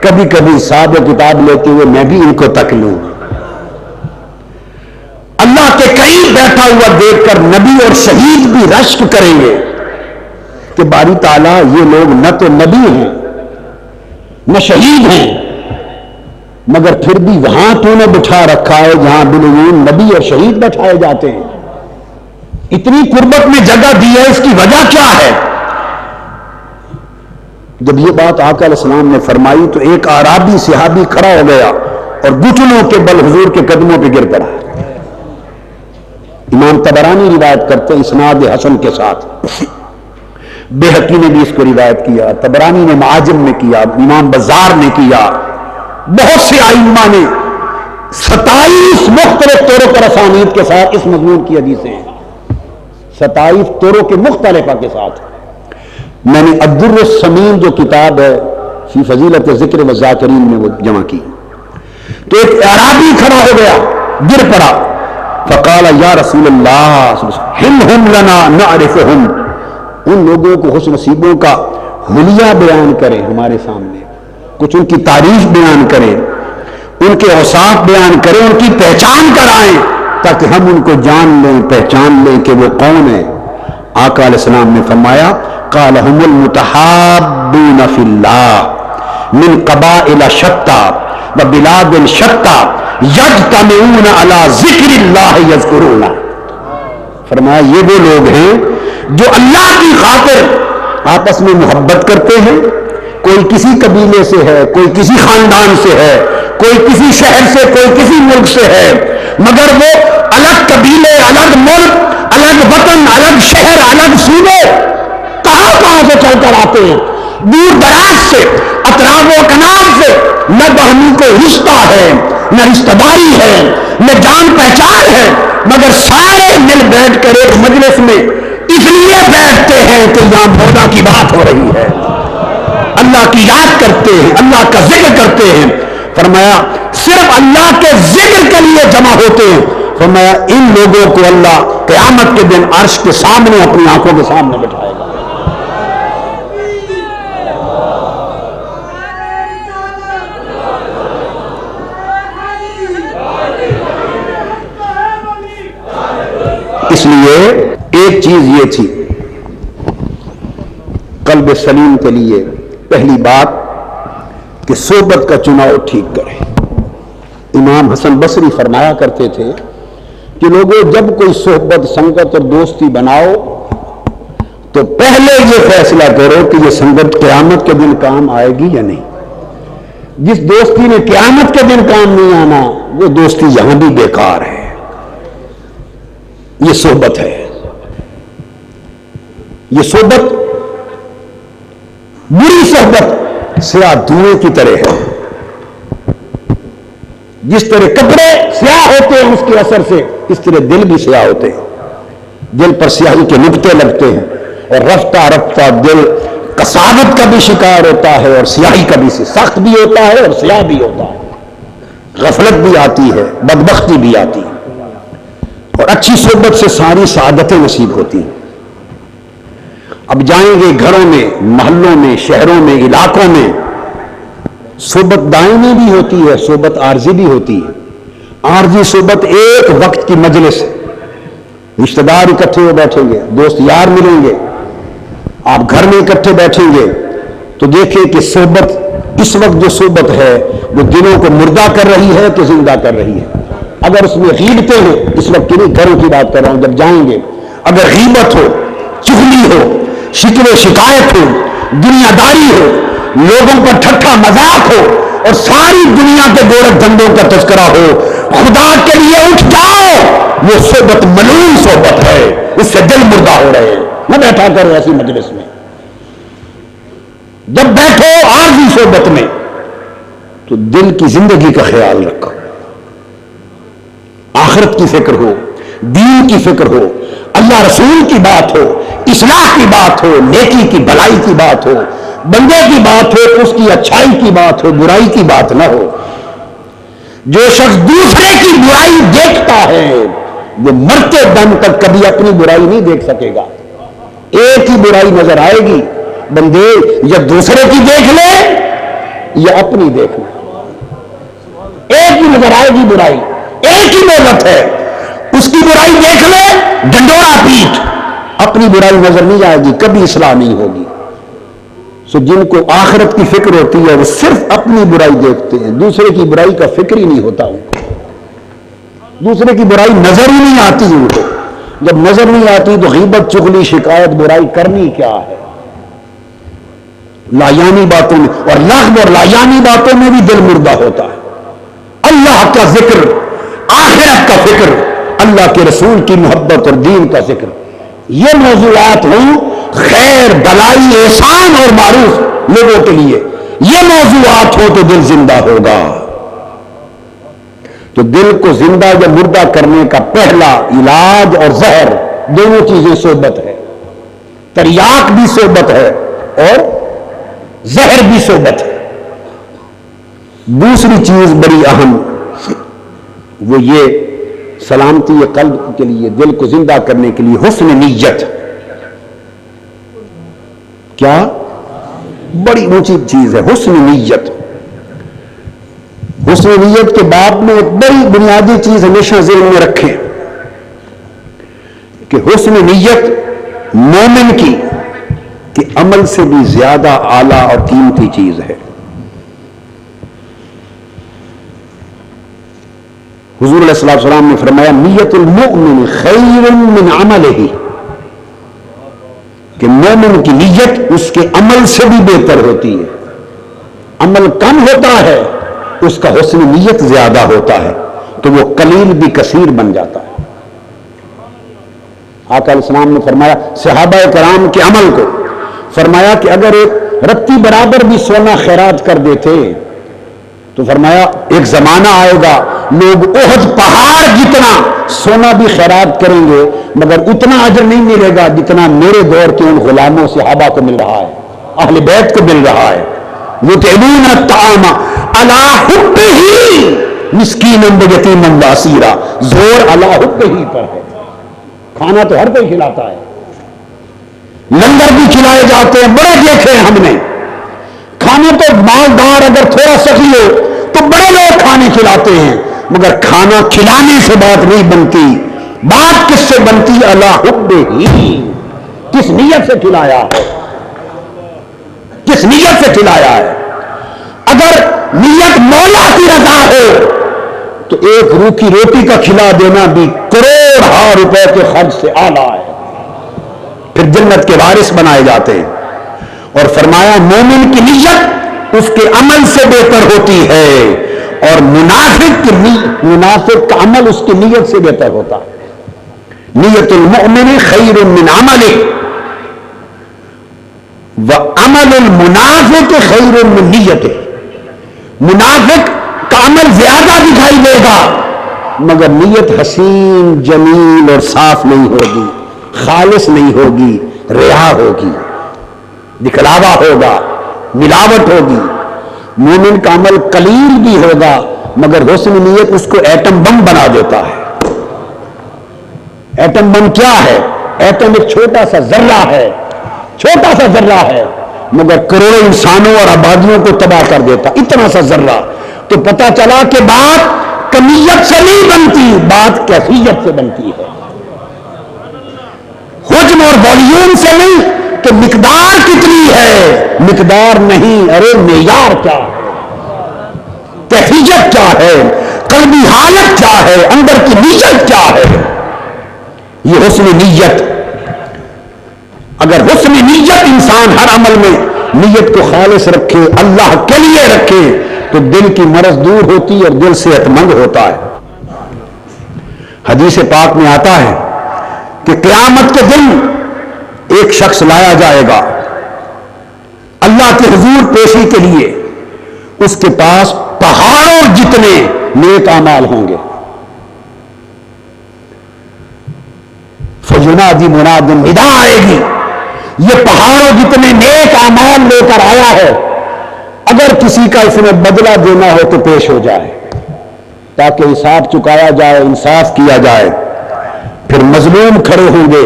کبھی کبھی صاحب کتاب لیتے ہوئے میں بھی ان کو تک لوں۔ اللہ کے قریب بیٹھا ہوا دیکھ کر نبی اور شہید بھی رشک کریں گے کہ باری تعالیٰ یہ لوگ نہ تو نبی ہیں نہ شہید ہیں، مگر پھر بھی وہاں تو نے بٹھا رکھا ہے جہاں بالعموم نبی اور شہید بٹھائے جاتے ہیں، اتنی قربت میں جگہ دی ہے، اس کی وجہ کیا ہے؟ جب یہ بات آقا علیہ السلام نے فرمائی تو ایک اعرابی صحابی کھڑا ہو گیا اور گھٹنوں کے بل حضور کے قدموں پہ گر پڑا۔ امام طبرانی روایت کرتے ہیں اسناد حسن کے ساتھ، بیہقی نے بھی اس کو روایت کیا، طبرانی نے معاجم میں کیا، امام بزار نے کیا، بہت سے ائمہ نے 27 مختلف طرق اور اسانید کے ساتھ اس مضمون کی حدیثیں ہیں، 27 طرق کے مختلفہ کے ساتھ۔ میں نے الدر الثمین جو کتاب ہے فی فضیلت ذکر و ذاکرین میں وہ جمع کی، تو ایک اعرابی کھڑا ہو گیا، گر پڑا، فقال یا رسول اللہ ہم لنا نعرفہم، ان لوگوں کو خوش نصیبوں کا حلیہ بیان کریں ہمارے سامنے، کچھ ان کی تعریف بیان کریں، ان کے اوصاف بیان کریں، ان کی پہچان کرائیں تاکہ ہم ان کو جان لیں، پہچان لیں کہ وہ کون ہے۔ آقا علیہ السلام نے فرمایا قال هم المتحابون فی اللہ من قبائل شتى وبلاد شتى یجتمعون علی ذکر اللہ یذکرون، فرمایا یہ وہ لوگ ہیں جو اللہ کی خاطر آپس میں محبت کرتے ہیں، کوئی کسی قبیلے سے ہے، کوئی کسی خاندان سے ہے، کوئی کسی شہر سے، کوئی کسی ملک سے ہے، مگر وہ الگ قبیلے، الگ ملک، الگ وطن، الگ شہر، الگ صوبے، کہاں سے چل کر آتے ہیں، دور دراز سے، اطراف و کنار سے، نہ باہمی کو رشتہ ہے، نہ رشتہ داری ہے، نہ جان پہچان ہے، مگر سارے مل بیٹھ کر ایک مجلس میں اس لیے بیٹھتے ہیں کہ یہاں مولا کی بات ہو رہی ہے، اللہ کی یاد کرتے ہیں، اللہ کا ذکر کرتے ہیں۔ فرمایا صرف اللہ کے ذکر کے لیے جمع ہوتے ہیں، فرمایا ان لوگوں کو اللہ قیامت کے دن عرش کے سامنے اپنی آنکھوں کے سامنے بٹھائے گا۔ اس لیے ایک چیز یہ تھی قلب سلیم کے لیے، پہلی بات کہ صحبت کا چناؤ ٹھیک کرے۔ امام حسن بصری فرمایا کرتے تھے کہ لوگوں جب کوئی صحبت، سنگت اور دوستی بناؤ تو پہلے یہ فیصلہ کرو کہ یہ سنگت قیامت کے دن کام آئے گی یا نہیں۔ جس دوستی نے قیامت کے دن کام نہیں آنا وہ دوستی یہاں بھی بیکار ہے۔ یہ صحبت ہے، یہ صحبت بری صحبت سیاہ دھوئیں کی طرح ہے، جس طرح کپڑے سیاہ ہوتے ہیں اس کے اثر سے، اس طرح دل بھی سیاہ ہوتے ہیں، دل پر سیاہی کے نقطے لگتے ہیں اور رفتہ رفتہ دل کساوت کا بھی شکار ہوتا ہے اور سیاہی کا بھی، سخت بھی ہوتا ہے اور سیاہ بھی ہوتا ہے، غفلت بھی آتی ہے، بدبختی بھی آتی ہے، اور اچھی صحبت سے ساری سعادتیں نصیب ہوتی ہیں۔ اب جائیں گے گھروں میں، محلوں میں، شہروں میں، علاقوں میں، صحبت دائمی بھی ہوتی ہے، صحبت عارضی بھی ہوتی ہے۔ عارضی صحبت ایک وقت کی مجلس، رشتہ دار اکٹھے ہو بیٹھیں گے، دوست یار ملیں گے، آپ گھر میں اکٹھے بیٹھیں گے تو دیکھیں کہ صحبت، اس وقت جو صحبت ہے وہ دلوں کو مردہ کر رہی ہے کہ زندہ کر رہی ہے۔ اگر اس میں غیبتیں ہو، اس وقت کی گھروں کی بات کر رہا ہوں، جب جائیں گے اگر غیبت ہو، چغلی ہو، شکوے شکایت ہو، دنیا داری ہو، لوگوں پر ٹھٹھا مذاق ہو اور ساری دنیا کے گورکھ دھندوں کا تذکرہ ہو، خدا کے لیے اٹھ جاؤ، وہ صحبت ملعون صحبت ہے، اس سے دل مردہ ہو رہے ہیں۔ نہ بیٹھا کرو ایسی مجلس میں، جب بیٹھو عارضی صحبت میں تو دل کی زندگی کا خیال رکھو، آخرت کی فکر ہو، دین کی فکر ہو، اللہ رسول کی بات ہو، اصلاح کی بات ہو، نیکی کی بھلائی کی بات ہو، بندے کی بات ہو، اس کی اچھائی کی بات ہو، برائی کی بات نہ ہو۔ جو شخص دوسرے کی برائی دیکھتا ہے وہ مرتے دم تک کبھی اپنی برائی نہیں دیکھ سکے گا۔ ایک ہی برائی نظر آئے گی، بندے یا دوسرے کی دیکھ لے یا اپنی دیکھ لے، ایک ہی نظر آئے گی برائی، ایک ہی مہلت ہے، اس کی برائی دیکھ لے ڈنڈورا پیٹ، اپنی برائی نظر نہیں آئے گی، کبھی اصلاح نہیں ہوگی۔ سو جن کو آخرت کی فکر ہوتی ہے وہ صرف اپنی برائی دیکھتے ہیں، دوسرے کی برائی کا فکر ہی نہیں ہوتا، دوسرے کی برائی نظر ہی نہیں آتی ان کو۔ جب نظر نہیں آتی تو غیبت، چغلی، شکایت، برائی کرنی کیا ہے؟ لایانی باتوں میں اور لغو اور لایانی باتوں میں بھی دل مردہ ہوتا ہے۔ اللہ کا ذکر، آخرت کا فکر، اللہ کے رسول کی محبت اور دین کا ذکر، یہ موضوعات ہوں خیر، بلائی، احسان اور معروف لوگوں کے لیے، یہ موضوعات ہو تو دل زندہ ہوگا۔ تو دل کو زندہ یا مردہ کرنے کا پہلا علاج اور زہر، دونوں چیزیں صحبت ہے، تریاق بھی صحبت ہے اور زہر بھی صحبت ہے۔ دوسری چیز بڑی اہم وہ یہ سلامتی قلب کے لیے، دل کو زندہ کرنے کے لیے حسن نیت۔ کیا بڑی اونچی چیز ہے حسن نیت۔ حسن نیت کے باب میں ایک بڑی بنیادی چیز ہمیشہ ذہن میں رکھیں کہ حسن نیت مومن کی کہ عمل سے بھی زیادہ اعلیٰ اور قیمتی چیز ہے۔ حضور علیہ السلام نے فرمایا نیت المؤمن خیر من عملہ، کہ مومن کی نیت اس کے عمل سے بھی بہتر ہوتی ہے۔ عمل کم ہوتا ہے، اس کا حسن نیت زیادہ ہوتا ہے تو وہ قلیل بھی کثیر بن جاتا ہے۔ آقا علیہ السلام نے فرمایا صحابہ کرام کے عمل کو، فرمایا کہ اگر ایک رتی برابر بھی سونا خیرات کر دیتے تو فرمایا ایک زمانہ آئے گا لوگ احد پہاڑ جتنا سونا بھی خیرات کریں گے مگر اتنا اجر نہیں ملے گا جتنا میرے دور کے ان غلاموں صحابہ کو مل رہا ہے، اہل بیت کو مل رہا ہے۔ یطعمون الطعام علی حبہ مسکینا ویتیما واسیرا، زور علی حبہ پر ہے، کھانا تو ہر کوئی کھلاتا ہے، لنگر بھی کھلائے جاتے ہیں، بڑے دیکھے ہیں ہم نے، کھانا تو مالدار اگر تھوڑا سخی ہو تو بڑے لوگ کھانے کھلاتے ہیں، مگر کھانا کھلانے سے بات نہیں بنتی، بات کس سے بنتی؟ علی حبہ، کس نیت سے کھلایا ہے، کس نیت سے کھلایا ہے۔ اگر نیت مولا کی رضا ہو تو ایک روکھی روٹی کا کھلا دینا بھی کروڑ روپے کے خرچ سے اعلیٰ ہے، پھر جنت کے وارث بنائے جاتے ہیں۔ اور فرمایا مومن کی نیت اس کے عمل سے بہتر ہوتی ہے اور منافق کا عمل اس کی نیت سے بہتر ہوتا ہے۔ نیت المؤمن خیر من عملہ وعمل المنافق خیر من نیتہ، منافق کا عمل زیادہ دکھائی دے گا مگر نیت حسین جمیل اور صاف نہیں ہوگی، خالص نہیں ہوگی، ریا ہوگی، دکھلاوا ہوگا، ملاوٹ ہوگی۔ مومن کا عمل قلیل بھی ہوگا مگر حسن نیت اس کو ایٹم بم بنا دیتا ہے۔ ایٹم بم کیا ہے؟ ایٹم ایک چھوٹا سا ذرہ ہے، چھوٹا سا ذرہ ہے مگر کروڑوں انسانوں اور آبادیوں کو تباہ کر دیتا، اتنا سا ذرہ. تو پتہ چلا کہ بات کمیت سے نہیں بنتی، بات کیفیت سے بنتی ہے، حجم اور والیوم سے نہیں کہ مقدار کتنی ہے، مقدار نہیں، ارے معیار کیا ہے، کیفیت کیا ہے، قلبی حالت کیا ہے، اندر کی نیت کیا ہے. یہ حسن نیت. اگر حسن نیت انسان ہر عمل میں نیت کو خالص رکھے، اللہ کے لیے رکھے، تو دل کی مرض دور ہوتی اور دل صحت مند ہوتا ہے. حدیث پاک میں آتا ہے کہ قیامت کے دن ایک شخص لایا جائے گا اللہ کے حضور پیشی کے لیے، اس کے پاس پہاڑوں جتنے نیک اعمال ہوں گے. فینادی مناد، ندا آئے گی، یہ پہاڑوں جتنے نیک اعمال لے کر آیا ہے، اگر کسی کا اس میں بدلہ دینا ہو تو پیش ہو جائے تاکہ حساب چکایا جائے، انصاف کیا جائے. پھر مظلوم کھڑے ہوں گے،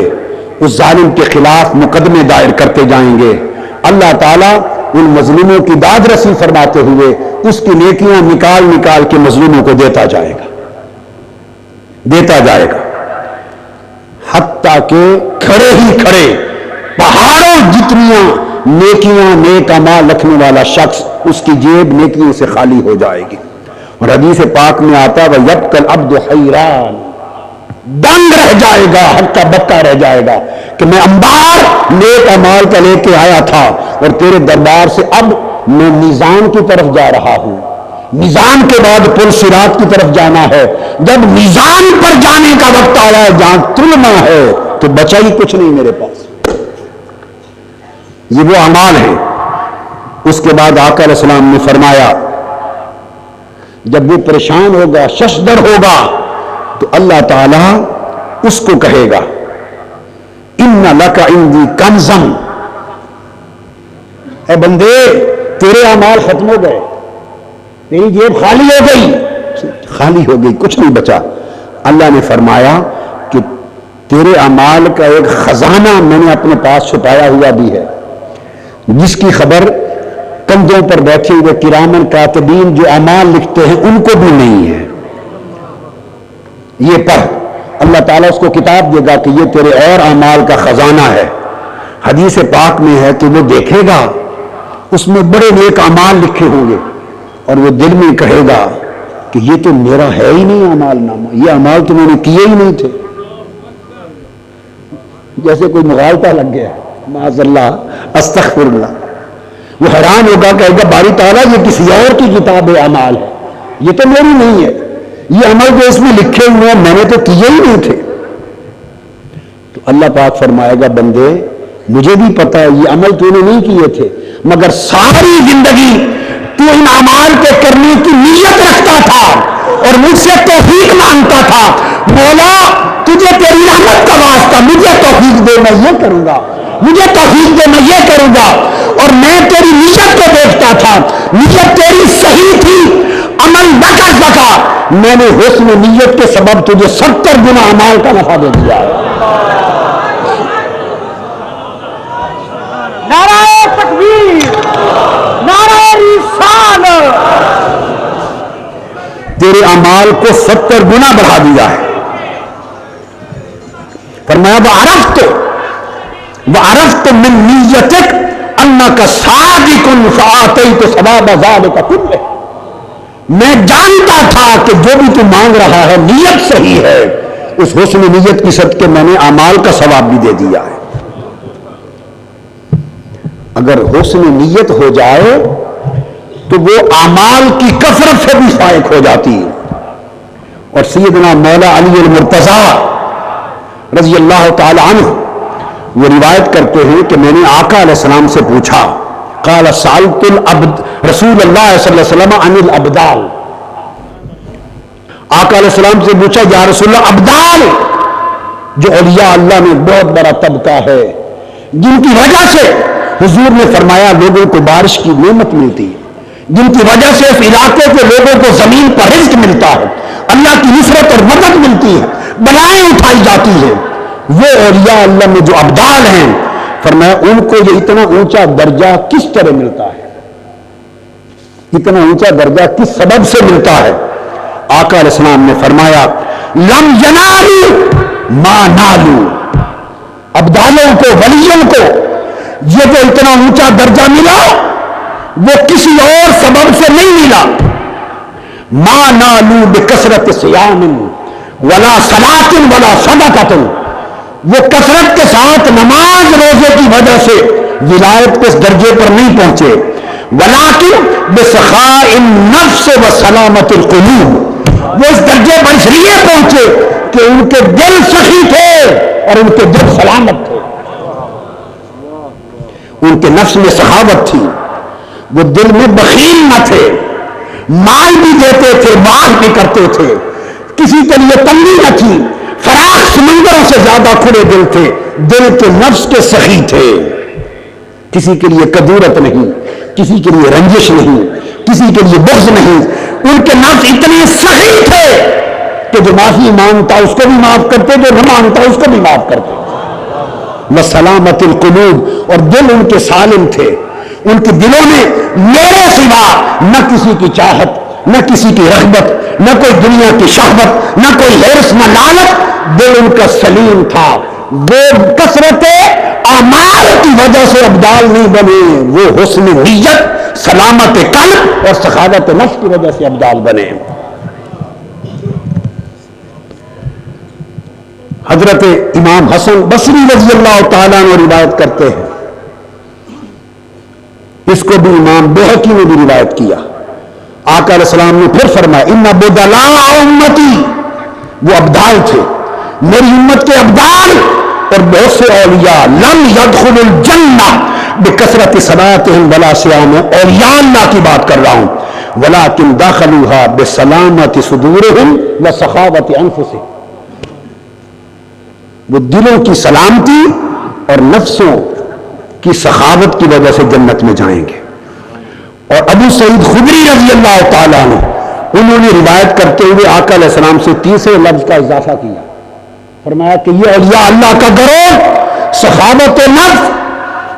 اس ظالم کے خلاف مقدمے دائر کرتے جائیں گے. اللہ تعالیٰ ان مظلوموں کی داد رسی فرماتے ہوئے اس کی نیکیاں نکال نکال کے مظلوموں کو دیتا جائے گا، دیتا جائے گا، حتیٰ کہ کھڑے ہی کھڑے پہاڑوں جتنیاں نیکیاں نیک اعمال رکھنے والا شخص، اس کی جیب نیکیوں سے خالی ہو جائے گی. اور حدیث پاک میں آتا ہے وَيَبْقَى الْعَبْدُ حَيْرَانٌ، دنگ رہ جائے گا، ہکا بکا رہ جائے گا کہ میں انبار نیک اعمال کا لے کے آیا تھا اور تیرے دربار سے اب میں میزان کی طرف جا رہا ہوں، میزان کے بعد پل صراط کی طرف جانا ہے. جب میزان پر جانے کا وقت آیا جہاں تلنا ہے تو بچا ہی کچھ نہیں میرے پاس. یہ وہ اعمال ہیں. اس کے بعد آقا علیہ السلام نے فرمایا جب وہ پریشان ہوگا، ششدر ہوگا، تو اللہ تعالیٰ اس کو کہے گا ان لک عندی کنزن، اے بندے تیرے اعمال ختم ہو گئے، تیری جیب خالی ہو گئی، خالی ہو گئی، کچھ نہیں بچا. اللہ نے فرمایا کہ تیرے اعمال کا ایک خزانہ میں نے اپنے پاس چھپایا ہوا بھی ہے، جس کی خبر کندھوں پر بیٹھے ہوئے کرامن کاتبین جو اعمال لکھتے ہیں ان کو بھی نہیں ہے. یہ پڑھ، اللہ تعالیٰ اس کو کتاب دے گا کہ یہ تیرے اور اعمال کا خزانہ ہے. حدیث پاک میں ہے کہ وہ دیکھے گا اس میں بڑے نیک اعمال لکھے ہوں گے اور وہ دل میں کہے گا کہ یہ تو میرا ہے ہی نہیں اعمال نامہ، یہ اعمال تو میں نے کیے ہی نہیں تھے. جیسے کوئی مغالطہ لگ گیا، معاذ اللہ، استغفر اللہ. وہ حیران ہوگا، کہے گا باری تعالیٰ یہ کسی اور کی کتاب اعمال ہے، یہ تو میری نہیں ہے، یہ عمل جو اس میں لکھے ہوئے ہیں میں نے تو کیے ہی نہیں تھے. تو اللہ پاک فرمائے گا بندے مجھے بھی پتا ہے یہ عمل تو نے نہیں کیے تھے، مگر ساری زندگی تو ان اعمال کے کرنے کی نیت رکھتا تھا اور مجھ سے توفیق مانگتا تھا. مولا تجھے تیری رحمت کا واسطہ، مجھے توفیق دے میں یہ کروں گا، مجھے توفیق دے میں یہ کروں گا. اور میں تیری نیت کو دیکھتا تھا، نیت تیری صحیح تھی، عمل نہ کر سکا، میں نے حسن نیت کے سبب تجھے 70 گنا اعمال کا نفع دے دیا. نعرہ تکبیر، نعرہ رسالت. تیرے اعمال کو 70 گنا بڑھا دیا ہے. فرمایا وعرفت من نیتک انک صادق فآتیت ثواب ذلک کلہ. میں جانتا تھا کہ جو بھی تو مانگ رہا ہے نیت صحیح ہے، اس حسن نیت کی صدقے میں نے اعمال کا ثواب بھی دے دیا ہے. اگر حسن نیت ہو جائے تو وہ اعمال کی کثرت سے بھی فائق ہو جاتی ہے. اور سیدنا مولا علی المرتضیٰ رضی اللہ تعالی عنہ وہ روایت کرتے ہیں کہ میں نے آقا علیہ السلام سے پوچھا، قال سألت رسول اللہ صلی اللہ علیہ وسلم عن الابدال. آقا علیہ السلام سے پوچھا یا رسول اللہ ابدال جو اولیاء اللہ میں بہت بڑا طبقہ ہے جن کی وجہ سے حضور نے فرمایا لوگوں کو بارش کی نعمت ملتی ہے، جن کی وجہ سے اس علاقے کے لوگوں کو زمین پر رزق ملتا ہے، اللہ کی نصرت اور مدد ملتی ہے، بلائیں اٹھائی جاتی ہیں، وہ اولیاء اللہ میں جو ابدال ہیں فرمایا ان کو یہ اتنا اونچا درجہ کس طرح ملتا ہے، اتنا اونچا درجہ کس سبب سے ملتا ہے؟ آقا علیہ السلام نے فرمایا لم ینالوا ما نالوا، ابدالوں کو، ولیوں کو یہ جو اتنا اونچا درجہ ملا وہ کسی اور سبب سے نہیں ملا. ما نالوا بکثرت صیام ولا صلاۃ ولا صدقۃ، وہ کثرت کے ساتھ نماز روزے کی وجہ سے ولایت کے اس درجے پر نہیں پہنچے، ولیکن بسخاء النفس وسلامت القلوب، وہ اس درجے پر اس لیے پہنچے کہ ان کے دل سخی تھے اور ان کے دل سلامت تھے، ان کے نفس میں سخاوت تھی، وہ دل میں بخیل نہ تھے، مال بھی دیتے تھے، بات بھی کرتے تھے، کسی کے لیے تنگی نہ تھی، فراخ سمندروں سے زیادہ کھلے دل تھے، دل کے نفس کے سخی تھے، کسی کے لیے کدورت نہیں، کسی کے لیے رنجش نہیں، کسی کے لیے بغض نہیں، ان کے نفس اتنے سخی تھے کہ جو معافی مانگتا اس کو بھی معاف کرتے، جو نہ مانگتا اس کو بھی معاف کرتے. وسلامت القلوب، اور دل ان کے سالم تھے، ان کے دلوں میں میرے سوا نہ کسی کی چاہت، نہ کسی کی رغبت، نہ کوئی دنیا کی شہوت، نہ کوئی حرص، نہ لالچ، دل ان کا سلیم تھا. وہ کثرت اعمال کی وجہ سے ابدال نہیں بنے، وہ حسن نیت، سلامت قلب اور سخاوت نفس کی وجہ سے ابدال بنے. حضرت امام حسن بصری رضی اللہ تعالیٰ عنہ روایت کرتے ہیں، اس کو بھی امام بہقی نے بھی روایت کیا. آقا علیہ السلام نے پھر فرمایا ان بدلاء امتی، وہ ابدال تھے، میری امت کے ابدال اور بہت سے اولیاء، لم يدخل الجنہ بکثرت صلاتهم ولا صیامهم، اولیاء اللہ کی بات کر رہا ہوں، ولکن دخلوها بسلامت صدورهم وسخاوت انفسهم، وہ دلوں کی سلامتی اور نفسوں کی سخاوت کی وجہ سے جنت میں جائیں گے. اور ابو سعید خدری رضی اللہ تعالیٰ عنہ، انہوں نے روایت کرتے ہوئے آقا علیہ السلام سے تیسرے لفظ کا اضافہ کیا، فرمایا کہ یہ اولیاء اللہ کا گروہ سخاوت نفس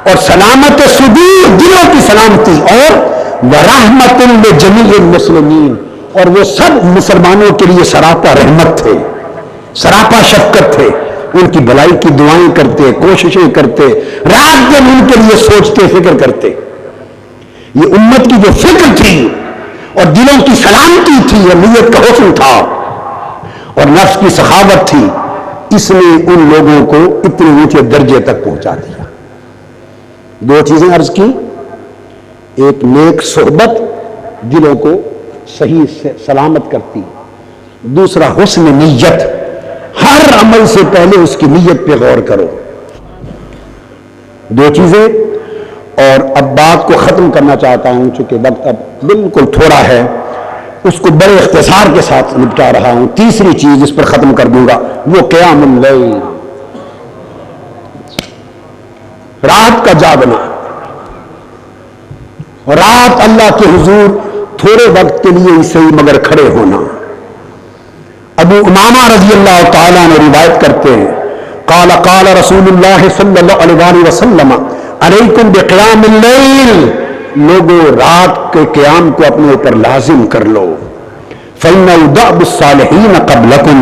اور سلامت صدور، دلوں کی سلامتی، اور ورحمت لجمیع المسلمین، اور وہ سب مسلمانوں کے لیے سراپا رحمت تھے، سراپا شفقت تھے، ان کی بھلائی کی دعائیں کرتے، کوششیں کرتے، رات دن ان کے لیے سوچتے، فکر کرتے. یہ امت کی جو فکر تھی اور دلوں کی سلامتی تھی اور نیت کا حسن تھا اور نفس کی سخاوت تھی، اس نے ان لوگوں کو اتنے اونچے درجے تک پہنچا دیا. دو چیزیں عرض کی، ایک نیک صحبت دلوں کو صحیح سے سلامت کرتی، دوسرا حسن نیت، ہر عمل سے پہلے اس کی نیت پہ غور کرو. دو چیزیں. اور اب بات کو ختم کرنا چاہتا ہوں، چونکہ وقت اب بالکل تھوڑا ہے، اس کو بڑے اختصار کے ساتھ نپٹا رہا ہوں. تیسری چیز اس پر ختم کر دوں گا، وہ قیام اللیل، رات کا جاگنا، رات اللہ کے حضور تھوڑے وقت کے لیے ہی صحیح مگر کھڑے ہونا. ابو امامہ رضی اللہ تعالیٰ نے روایت کرتے ہیں، قال قال رسول اللہ صلی اللہ علیہ وسلم علیکم بقیام اللیل، لوگوں رات کے قیام کو اپنے اوپر لازم کر لو. فإنہ دأب الصالحین قبلکم،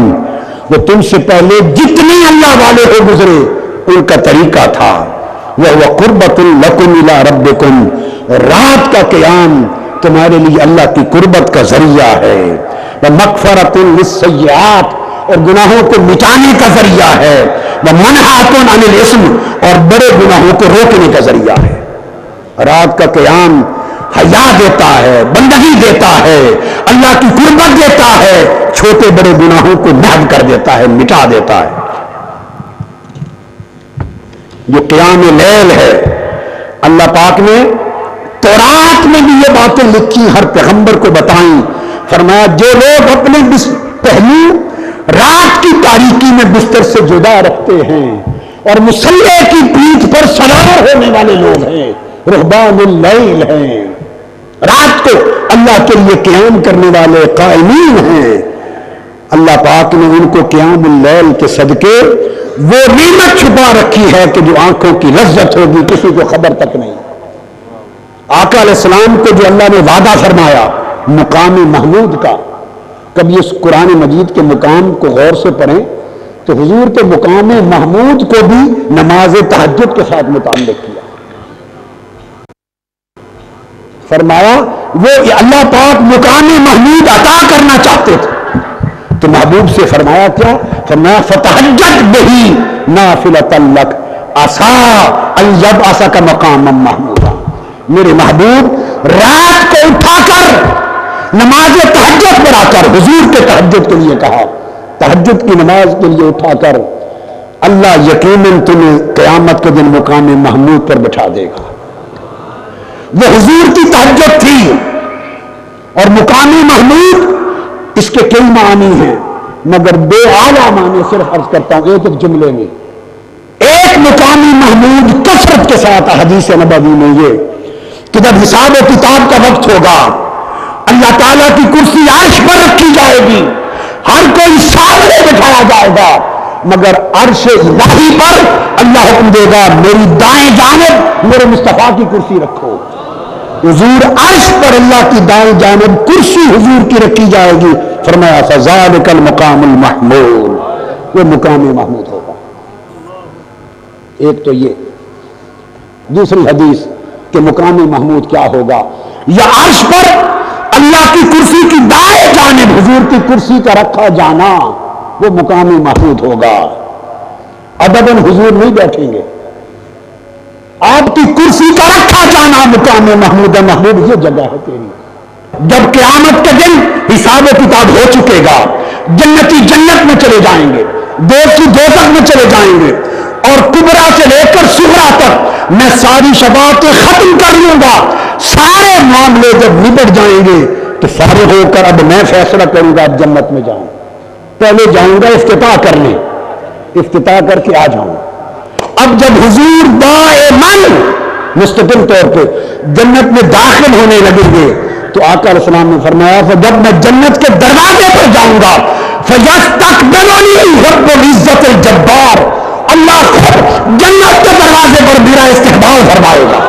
وہ تم سے پہلے جتنے اللہ والے ہو گزرے ان کا طریقہ تھا. وہو قربۃ لکم الی ربکم، رات کا قیام تمہارے لیے اللہ کی قربت کا ذریعہ ہے. ومغفرۃ للسیئات، اور گناہوں کو مٹانے کا ذریعہ ہے. ومنہۃ عن الاسم، اور بڑے گناہوں کو روکنے کا ذریعہ ہے. رات کا قیام حیا دیتا ہے، بندگی دیتا ہے، اللہ کی قربت دیتا ہے، چھوٹے بڑے گناہوں کو محو کر دیتا ہے، مٹا دیتا ہے. جو قیام لیل ہے، اللہ پاک نے تورات میں بھی یہ باتیں لکھی، ہر پیغمبر کو بتائیں. فرمایا جو لوگ اپنے پہلو رات کی تاریکی میں بستر سے جدا رکھتے ہیں اور مصلی کی پیٹھ پر سوار ہونے والے لوگ ہیں، رہبان اللیل ہیں، رات کو اللہ کے لیے قیام کرنے والے قائمین ہیں. اللہ پاک نے ان کو قیام اللیل کے صدقے وہ نعمت چھپا رکھی ہے کہ جو آنکھوں کی لذت ہوگی کسی کو خبر تک نہیں. آقا علیہ السلام کو جو اللہ نے وعدہ فرمایا مقام محمود کا، کبھی اس قرآن مجید کے مقام کو غور سے پڑھیں تو حضور کے مقام محمود کو بھی نماز تہجد کے ساتھ متعلق کیا. فرمایا وہ اللہ پاک مقام محمود عطا کرنا چاہتے تھے تو محبوب سے فرمایا کیا؟ فرمایا فتہجد بہی نافلۃ لک عسیٰ ان یبعثک مقاما محمودا. میرے محبوب رات کو اٹھا کر نماز تہجد پڑھا کر، حضور کے تہجد کے لیے کہا، تہجد کی نماز کے لیے اٹھا کر اللہ یقیناً تمہیں قیامت کے دن مقام محمود پر بٹھا دے گا. وہ حضور کی تہجد تھی. اور مقام محمود اس کے کئی معنی ہیں مگر بے اعلیٰ معنی صرف عرض کرتا ہوں ایک جملے میں. ایک مقام محمود کثرت کے ساتھ حدیث نبوی میں یہ کہ جب حساب و کتاب کا وقت ہوگا اللہ تعالیٰ کی کرسی عرش پر رکھی جائے گی، ہر کوئی سامنے بٹھایا جائے گا مگر عرش الہی پر اللہ حکم دے گا میری دائیں جانب میرے مصطفیٰ کی کرسی رکھو. حضور عرش پر اللہ کی دائیں جانب کرسی حضور کی رکھی جائے گی. فرمایا فذلک المقام المحمود، وہ مقام محمود ہوگا. ایک تو یہ. دوسری حدیث کہ مقام محمود کیا ہوگا؟ یا عرش پر اللہ کی کرسی کی دائیں جانب حضور کی کرسی کا رکھا جانا وہ مقام محمود ہوگا. ابداً حضور نہیں بیٹھیں گے، آپ کی کرسی کا رکھا جانا مقام محمود ہے. محمود یہ جگہ ہے تیری. جب قیامت کے دن حساب و کتاب ہو چکے گا، جنتی جنت میں چلے جائیں گے، دوزخی دوزخ میں چلے جائیں گے اور کبرا سے لے کر صغرا تک میں ساری شفاعتیں ختم کر لوں گا. سارے معاملے جب نبٹ جائیں گے تو فارغ ہو کر اب میں فیصلہ کروں گا اب جنت میں جاؤں. پہلے جاؤں گا افتتاح کرنے، افتتاح کر کے آ جاؤں. اب جب حضور دائماً مستقل طور پہ جنت میں داخل ہونے لگیں گے تو آقا علیہ السلام نے فرمایا جب میں جنت کے دروازے پر جاؤں گا فَيَسْتَقْبِلُنِي رَبُّ الْعِزَّةِ الْجَبَّارِ، اللہ خود جنت کے دروازے پر میرا استقبال فرمائے گا.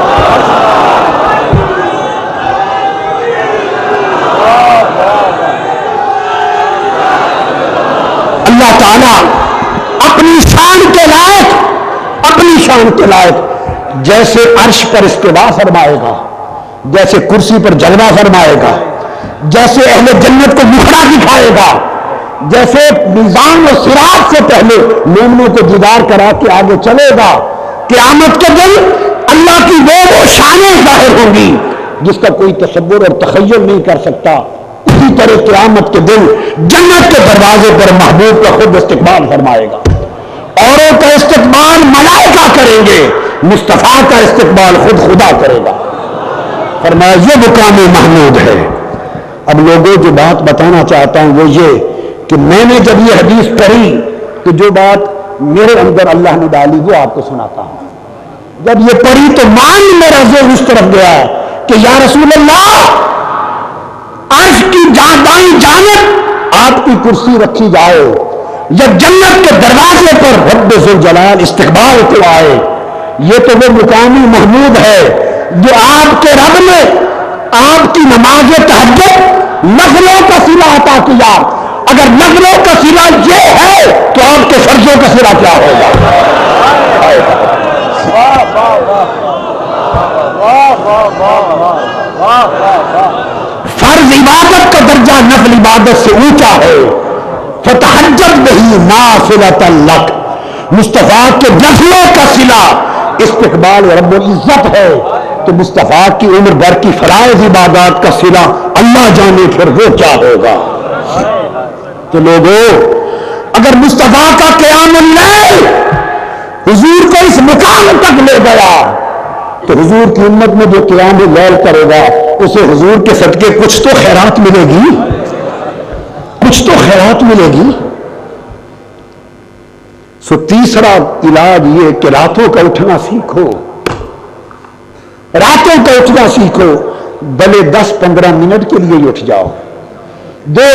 اللہ تعالیٰ اپنی شان کے لائق، اپنی شان کے لائق جیسے عرش پر استوا فرمائے گا، جیسے کرسی پر جلوہ فرمائے گا، جیسے اہل جنت کو مخرا دکھائے گا، جیسے میزان و صراط سے پہلے مومنوں کو دیدار کرا کے آگے چلے گا. قیامت کے دن اللہ کی وہ شانیں ظاہر ہوں گی جس کا کوئی تصور اور تخیل نہیں کر سکتا. اسی طرح قیامت کے دن جنت کے دروازے پر محبوب کا خود استقبال فرمائے گا. اوروں کا استقبال ملائکہ کریں گے، مصطفیٰ کا استقبال خود خدا کرے گا. فرمایا یہ مقام محمود ہے. اب لوگوں جو بات بتانا چاہتا ہوں وہ یہ کہ میں نے جب یہ حدیث پڑھی تو جو بات میرے اندر اللہ نے ڈالی وہ آپ کو سناتا ہوں. جب یہ پڑھی تو مان میرا ذہن اس طرف گیا کہ یا رسول اللہ عرش کی دائیں جانب آپ کی کرسی رکھی جائے یا جنت کے دروازے پر رب ذوالجلال استقبال کو آئے. یہ تو وہ مقامی محمود ہے جو آپ کے رب نے آپ کی نماز تہجد نفلوں کا صلہ عطا کیا. اگر نفلوں کا صلہ یہ ہے تو آپ کے فرضوں کا صلہ کیا ہوگا؟ فرض عبادت کا درجہ نفل عبادت سے اونچا ہے. فتہجد بہی نافلۃ لک، مصطفیٰ کے نفلوں کا صلہ استقبال رب العزت ہے تو مصطفیٰ کی عمر بھر کی فرائض عبادات کا صلہ اللہ جانے پھر وہ کیا ہوگا. تو لوگوں اگر مصطفیٰ کا قیام اللیل حضور کو اس مقام تک لے گیا تو حضور کی امت میں جو قیام اللیل کرے گا اسے حضور کے صدقے کچھ تو خیرات ملے گی، کچھ تو خیرات ملے گی. سو تیسرا علاج یہ کہ راتوں کا اٹھنا سیکھو، راتوں کا اٹھنا سیکھو. بھلے 10-15 منٹ کے لیے ہی اٹھ جاؤ، 2